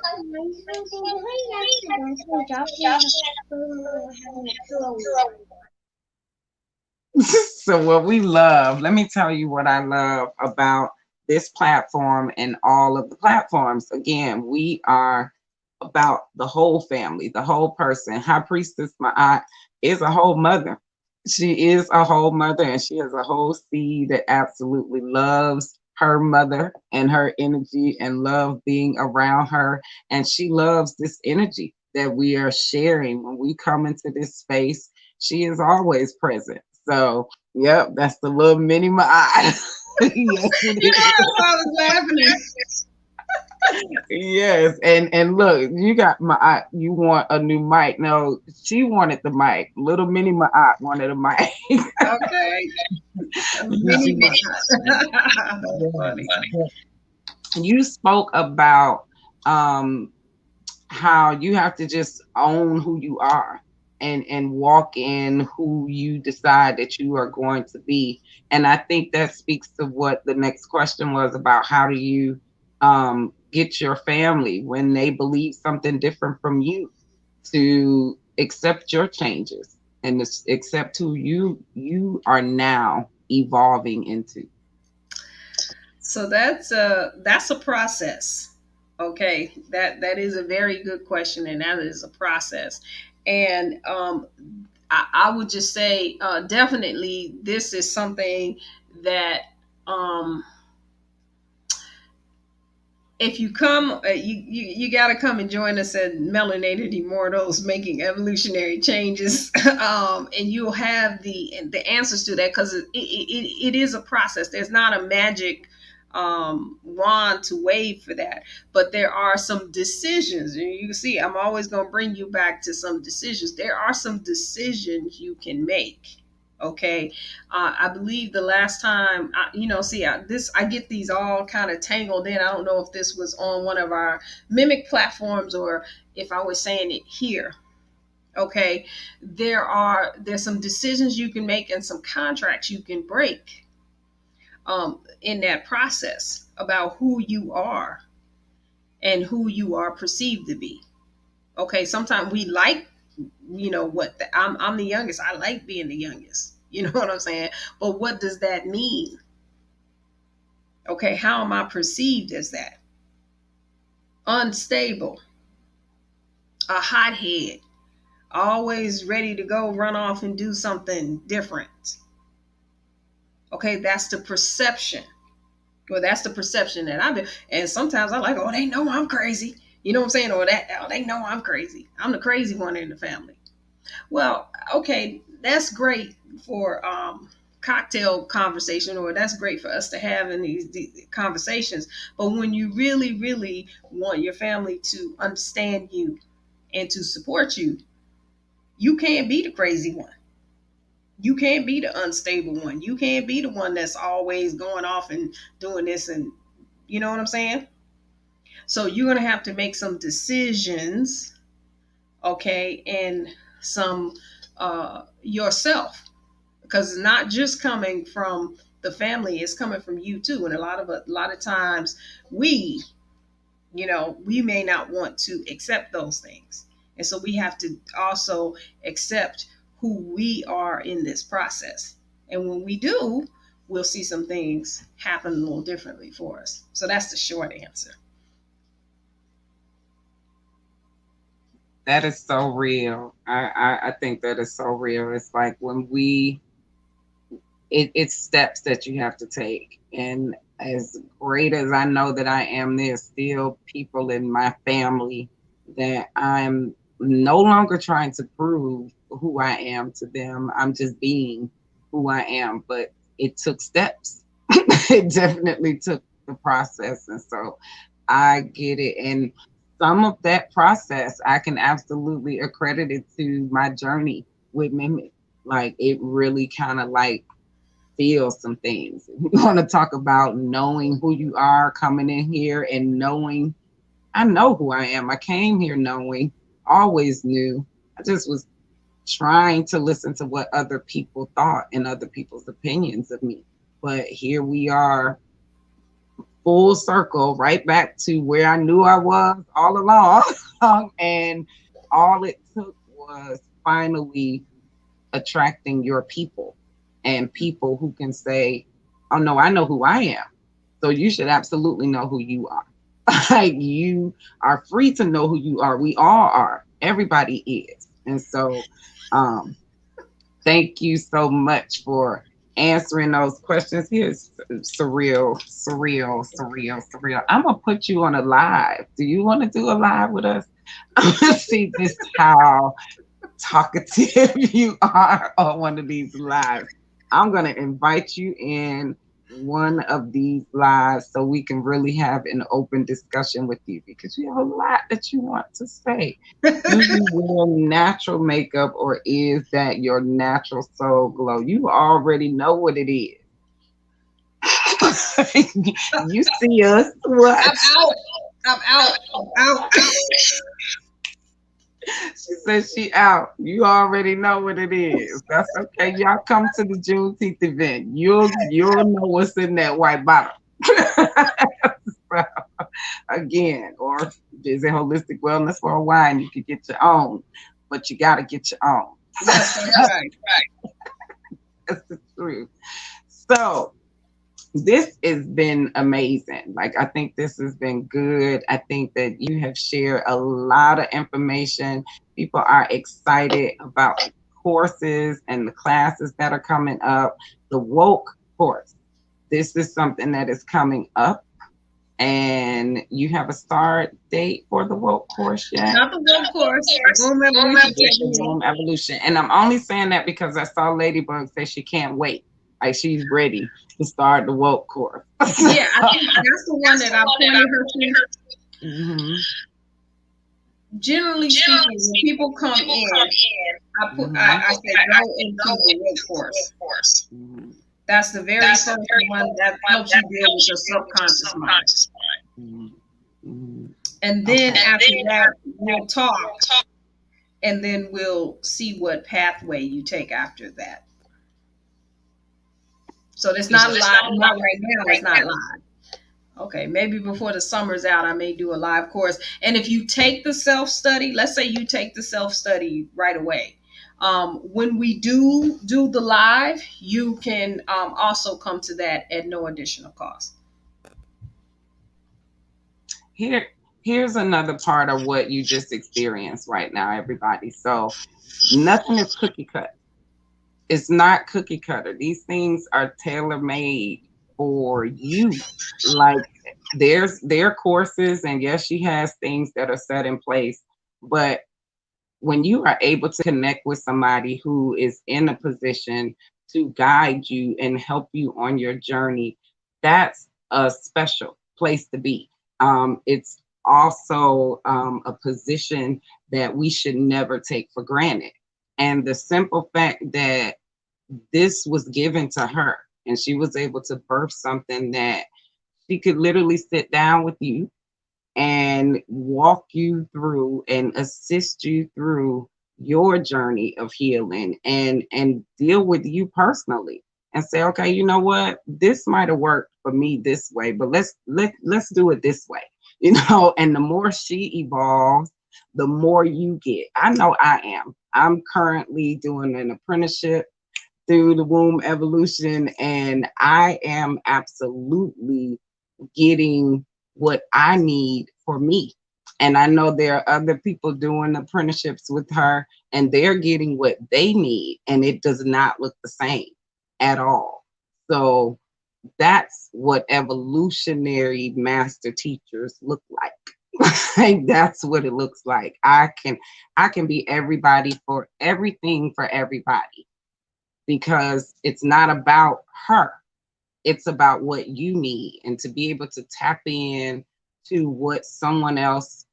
so what we love, let me tell you what I love about this platform and all of the platforms. Again, we are about the whole family, the whole person. High Priestess Ma'at is a whole mother. She is a whole mother, and she is a whole seed that absolutely loves her mother and her energy and love being around her. And she loves this energy that we are sharing when we come into this space. She is always present. So, yep, that's the little mini Ma'at. Yes, I was laughing at. Yes, and look, you want a new mic. No, she wanted the mic. Little mini Ma'at wanted a mic. Okay. Mini Funny. You spoke about how you have to just own who you are and walk in who you decide that you are going to be. And I think that speaks to what the next question was about. How do you get your family when they believe something different from you to accept your changes and accept who you are now evolving into? So that's a process. Okay, that is a very good question, and that is a process. And I would just say definitely this is something that um, if you come, you got to come and join us at Melanated Immortals, making evolutionary changes, and you'll have the answers to that, because it is a process. There's not a magic wand to wave for that, but there are some decisions. And you can see, I'm always going to bring you back to some decisions. There are some decisions you can make. Okay, I believe the last time, I get these all kind of tangled in. I don't know if this was on one of our mimic platforms or if I was saying it here. Okay, there's some decisions you can make and some contracts you can break in that process about who you are and who you are perceived to be. Okay, sometimes we like, I'm the youngest. I like being the youngest. You know what I'm saying? But what does that mean? Okay, how am I perceived as that? Unstable, a hothead, always ready to go run off and do something different. Okay, that's the perception. Well, that's the perception that I've been. And sometimes I like, oh, they know I'm crazy. You know what I'm saying? Or that, oh, they know I'm crazy. I'm the crazy one in the family. Well, okay, that's great for cocktail conversation, or that's great for us to have in these conversations. But when you really, really want your family to understand you and to support you, you can't be the crazy one. You can't be the unstable one. You can't be the one that's always going off and doing this, and you know what I'm saying? So you're going to have to make some decisions, okay, and some yourself, because it's not just coming from the family, it's coming from you too. And a lot of times we may not want to accept those things, and so we have to also accept who we are in this process. And when we do, we'll see some things happen a little differently for us. So that's the short answer. That is so real. I think that is so real. It's like when it's steps that you have to take. And as great as I know that I am, there's still people in my family that I'm no longer trying to prove who I am to them. I'm just being who I am. But it took steps. It definitely took the process. And so I get it. And some of that process I can absolutely accredit it to my journey with Mimic. Like it really kind of like feel some things. We want to talk about knowing who you are coming in here and knowing I know who I am. I came here knowing, always knew. I just was trying to listen to what other people thought and other people's opinions of me. But here we are, full circle, right back to where I knew I was all along. And all it took was finally attracting your people and people who can say, oh no, I know who I am. So you should absolutely know who you are. Like you are free to know who you are. We all are. Everybody is. And so thank you so much for answering those questions. Here's surreal, surreal, surreal, surreal. I'm gonna put you on a live. Do you want to do a live with us? I'm gonna see this how talkative you are on one of these lives. I'm gonna invite you in one of these lives so we can really have an open discussion with you because you have a lot that you want to say. Do you wear natural makeup or is that your natural soul glow? You already know what it is. You see us. What? I'm out. I'm out. I'm out. She said she out. You already know what it is. That's okay. Y'all come to the Juneteenth event. You'll know what's in that white bottle. So, again, or visit Holistic Wellness for a wine. You could get your own, but you gotta get your own. That's right. That's the truth. So this has been amazing. Like, I think this has been good. I think that you have shared a lot of information. People are excited about courses and the classes that are coming up. The woke course. This is something that is coming up, and you have a start date for the woke course yet? Not the woke course, the womb evolution Just the technique. womb evolution. And I'm only saying that because I saw Ladybug say she can't wait. Like she's ready to start the woke course. Yeah, I think that's the one that I pointed her to. Mm-hmm. Generally speaking, when people come in, I say go into the woke course. Mm-hmm. That's the very first one that helps you deal with your subconscious mind. Mm-hmm. And then after that, we'll talk, and then we'll see what pathway you take after that. So it's not live. Not right now. It's not live. Okay, maybe before the summer's out, I may do a live course. And if you take the self-study, let's say you take the self-study right away. When we do the live, you can also come to that at no additional cost. Here's another part of what you just experienced right now, everybody. So nothing is cookie cut. It's not cookie cutter. These things are tailor made for you. Like there's courses, and yes, she has things that are set in place, but when you are able to connect with somebody who is in a position to guide you and help you on your journey, that's a special place to be. It's also a position that we should never take for granted. And the simple fact that this was given to her and she was able to birth something that she could literally sit down with you and walk you through and assist you through your journey of healing and deal with you personally and say, okay, you know what, this might have worked for me this way, but let's do it this way. And the more she evolves, the more you get. I know I'm currently doing an apprenticeship through the womb evolution, and I am absolutely getting what I need for me. And I know there are other people doing apprenticeships with her, and they're getting what they need, and it does not look the same at all. So that's what evolutionary master teachers look like. Like that's what it looks like. I can be everybody for everything for everybody, because it's not about her. It's about what you need, and to be able to tap in to what someone else,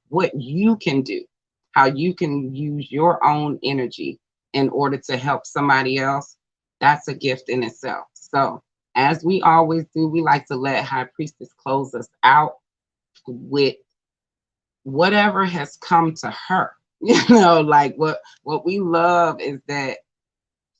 what you can do, how you can use your own energy in order to help somebody else. That's a gift in itself. So, as we always do, we like to let High Priestess close us out with whatever has come to her. Like what we love is that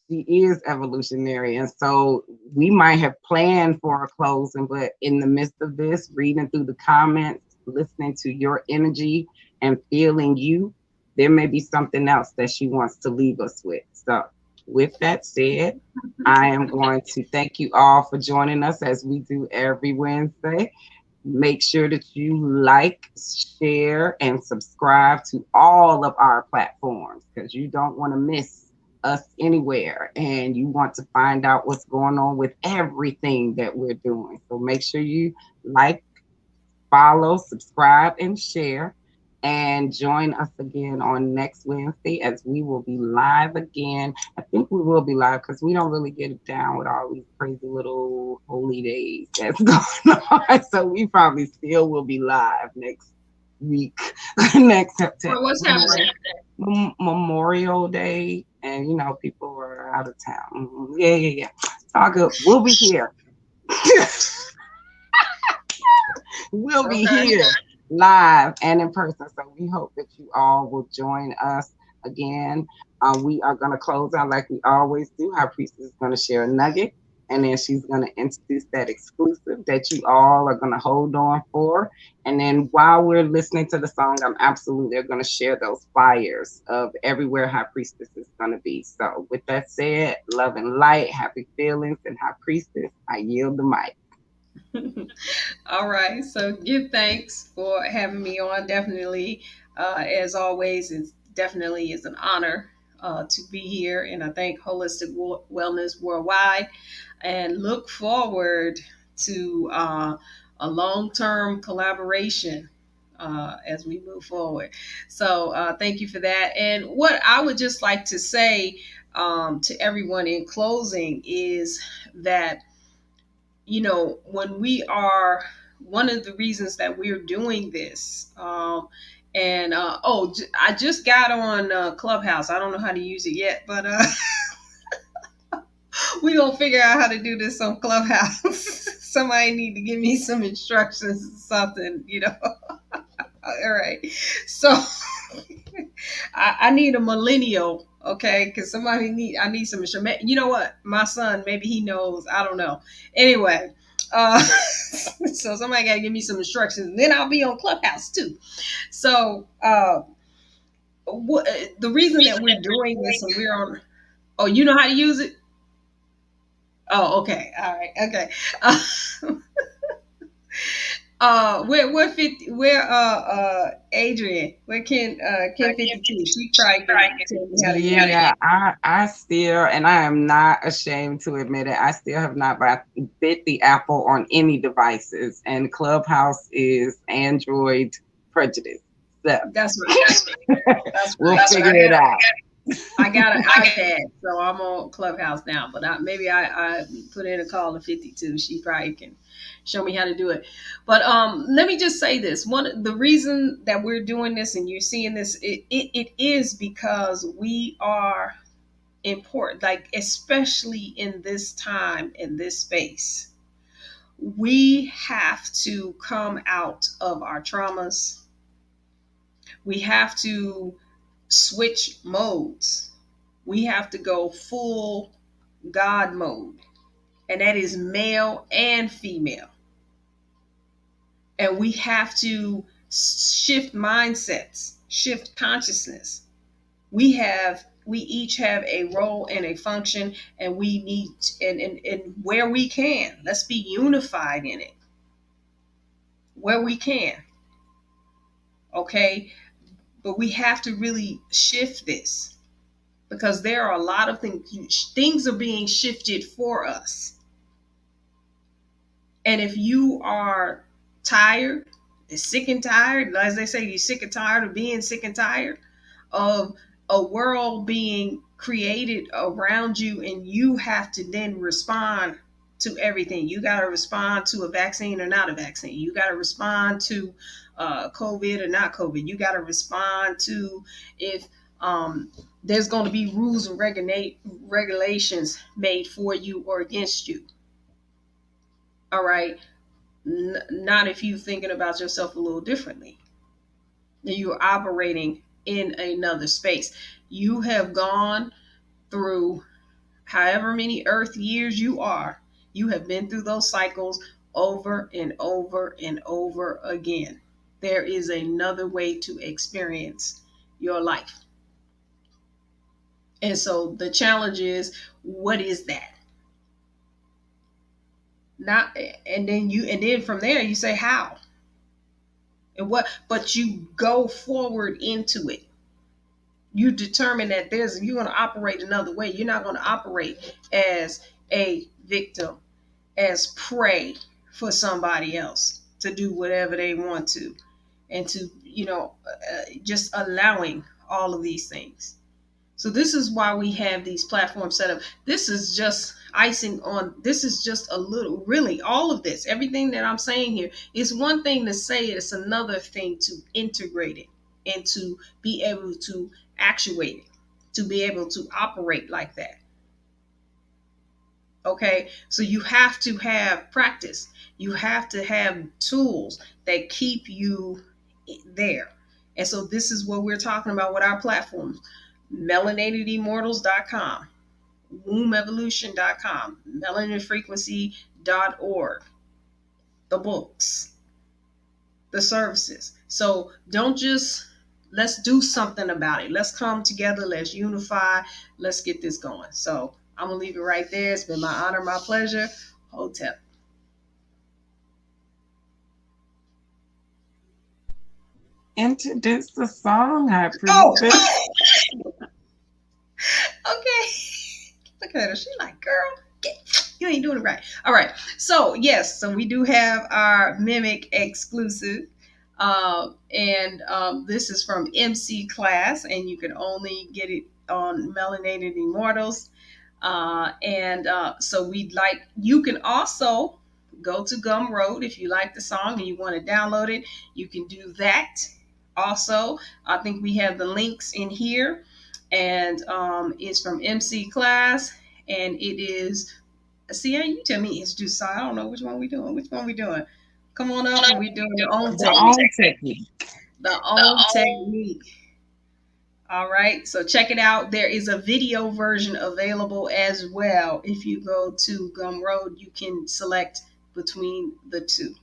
she is evolutionary. And so we might have planned for a closing, but in the midst of this, reading through the comments, listening to your energy and feeling you, there may be something else that she wants to leave us with. So with that said, I am going to thank you all for joining us as we do every Wednesday. Make sure that you like, share, and subscribe to all of our platforms, because you don't want to miss us anywhere, and you want to find out what's going on with everything that we're doing. So make sure you like, follow, subscribe, and share. And join us again on next Wednesday, as we will be live again. I think we will be live because we don't really get it down with all these crazy little holy days that's going on. So we probably still will be live next week, next September. Well, what's happening? Memorial Day, and people are out of town. Yeah. It's all good. We'll be here. We'll be here live and in person. So we hope that you all will join us again. We are going to close out like we always do. High Priestess is going to share a nugget, and then she's going to introduce that exclusive that you all are going to hold on for. And then while we're listening to the song, I'm absolutely going to share those flyers of everywhere High Priestess is going to be. So with that said, love and light, happy feelings, and High Priestess, I yield the mic. All right. So give thanks for having me on. Definitely, as always, it definitely is an honor to be here, and I thank Holistic Wellness Worldwide, and look forward to a long-term collaboration as we move forward. So thank you for that. And what I would just like to say to everyone in closing is that, when we are, one of the reasons that we're doing this, and I just got on Clubhouse. I don't know how to use it yet, but we gonna figure out how to do this on Clubhouse. Somebody need to give me some instructions or something. All right. So I need a millennial, okay? Because I need some. You know what? My son, maybe he knows. I don't know. Anyway, so somebody got to give me some instructions. And then I'll be on Clubhouse too. So the reason that we're doing this and we're on. Oh, you know how to use it? Oh, okay. All right. Okay. Where 50, where Adrian, where Ken 52, she probably can tell me how to use it. Yeah, I still, and I am not ashamed to admit it, I still have not bit the apple on any devices, and Clubhouse is Android prejudice. So That's right. we'll figure it out. I got an iPad, so I'm on Clubhouse now. But maybe I put in a call to 52. She probably can show me how to do it. But let me just say this: the reason that we're doing this and you're seeing this, it is because we are important. Like, especially in this time, in this space, we have to come out of our traumas. We have to switch modes. We have to go full God mode, and that is male and female. And we have to shift mindsets, shift consciousness. We each have a role and a function, and we need, and where we can, let's be unified in it where we can. Okay, but we have to really shift this, because there are a lot of things are being shifted for us. And if you are tired, sick and tired, as they say, you're sick and tired of being sick and tired of a world being created around you, and you have to then respond to everything. You got to respond to a vaccine or not a vaccine. You got to respond to COVID or not COVID. You got to respond to if there's going to be rules and regulations made for you or against you. All right. Not if you're thinking about yourself a little differently. You're operating in another space. You have gone through however many earth years you are. You have been through those cycles over and over and over again. There is another way to experience your life. And so the challenge is, what is that? And then from there you say how and what, but you go forward into it. You determine that you're going to operate another way. You're not going to operate as a victim, as prey for somebody else to do whatever they want to, and to just allowing all of these things. So this is why we have these platforms set up. This is just icing on. This is just a little, really, all of this, everything that I'm saying here is one thing to say it. It's another thing to integrate it and to be able to actuate it, to be able to operate like that. Okay, so you have to have practice. You have to have tools that keep you there. And so this is what we're talking about with our platforms. Melanatedimmortals.com, wombevolution.com, melaninfrequency.org, the books, the services. So let's do something about it. Let's come together. Let's unify. Let's get this going. So I'm going to leave it right there. It's been my honor, my pleasure. Hotep. Introduce the song, I appreciate it. Look at her. She's like, girl, you ain't doing it right. All right. So yes, so we do have our Mimic exclusive. This is from MC Class, and you can only get it on Melanated Immortals. So you can also go to Gumroad if you like the song and you want to download it. You can do that. Also, I think we have the links in here, and it's from MC Class, and it is. See, you tell me it's just. I don't know which one we doing. Which one we doing? Come on up, and we doing the own technique. The own technique. All right, so check it out. There is a video version available as well. If you go to Gumroad, you can select between the two.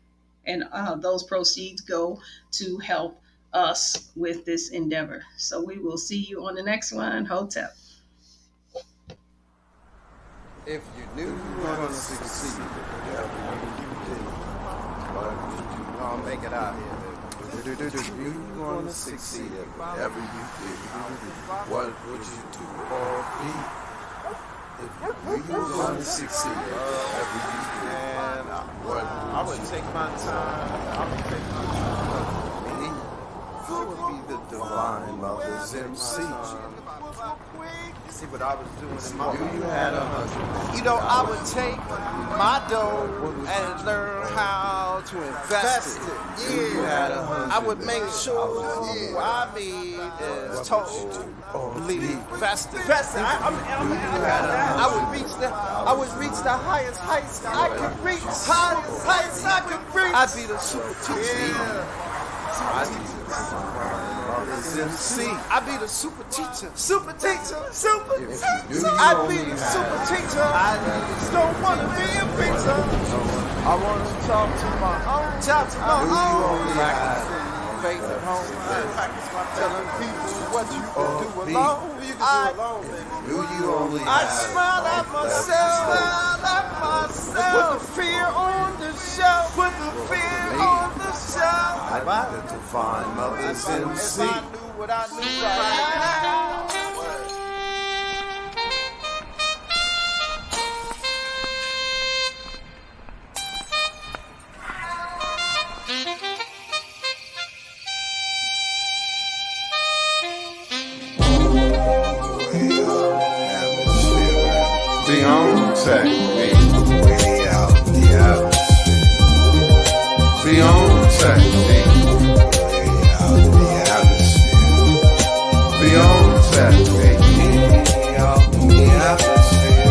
And those proceeds go to help us with this endeavor. So we will see you on the next one. Hotep. If you knew you were going to succeed, I'll make it out here. You're going to succeed at whatever you do. What would you do or be? If you're going to succeed at whatever you do. And I would take my time. I would take my time. Me, I would be the divine mother's MC. See what I was doing in my life. You had 100. You know, I would take my dough and learn how to invest it. Yeah. I would make sure who I meet is totally invested. I would reach the highest heights I could reach. I'd be the super teacher. MC. I'd be the super teacher. I'd be the super teacher. I just don't want to be a preacher. I want to talk to my own. Faith at home. Telling people what you can do alone. I smile at myself. Put the fear on the shelf. I'd be the divine mother's MC. If I knew what I knew right now. The own technique, way out the atmosphere. The own technique, way out the atmosphere. The own technique, way out the atmosphere.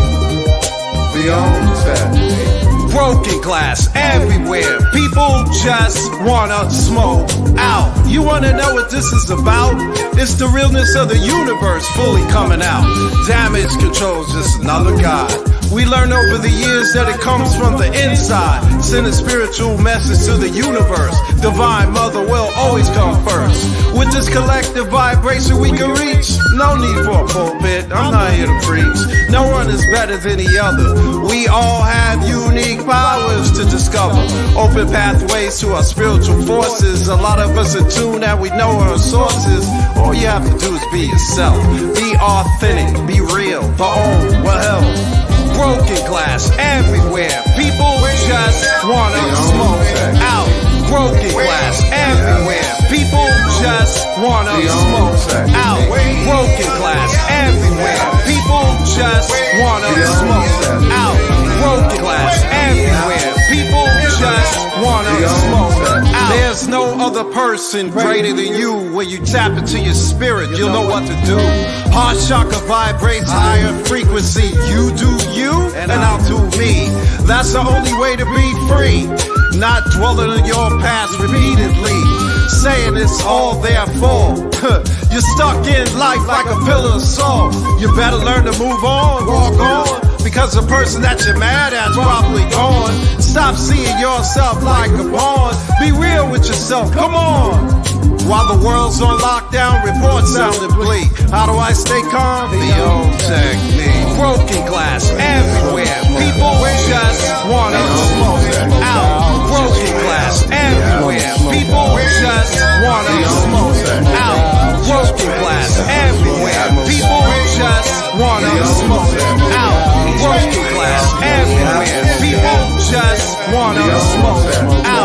The own technique. Broken glass everywhere. People just wanna smoke out. You wanna know what this is about? It's the realness of the universe fully coming out. Damage control is just another god. We learn over the years that it comes from the inside. Send a spiritual message to the universe. Divine Mother will always come first. With this collective vibration we can reach. No need for a pulpit, I'm not here to preach. No one is better than the other. We all have unique powers to discover. Open pathways to our spiritual forces. A lot of us are tuned and we know our sources. All you have to do is be yourself. Be authentic, be real, the own, what hell. Broken glass everywhere. People just wanna smoke out. Broken glass everywhere. People just wanna smoke out. Broken glass everywhere. People just wanna smoke out. Broken glass everywhere. People just wanna smoke out. There's no other person greater than you. When you tap into your spirit, you'll know what to do. Heart chakra vibrates higher frequency. You do you, and I'll do me. That's the only way to be free. Not dwelling in your past repeatedly. Saying it's all their fault. You're stuck in life like a pillar of salt. You better learn to move on, walk on. Because the person that you're mad at's probably gone. Stop seeing yourself like a pawn. Be real with yourself, come on. While the world's on lockdown, reports sounded bleak. How do I stay calm? The old technique. Broken glass everywhere. People just wanna smoke out. Broken glass everywhere. People just wanna smoke out. Broken glass everywhere. People just wanna smoke out. One on the smoke.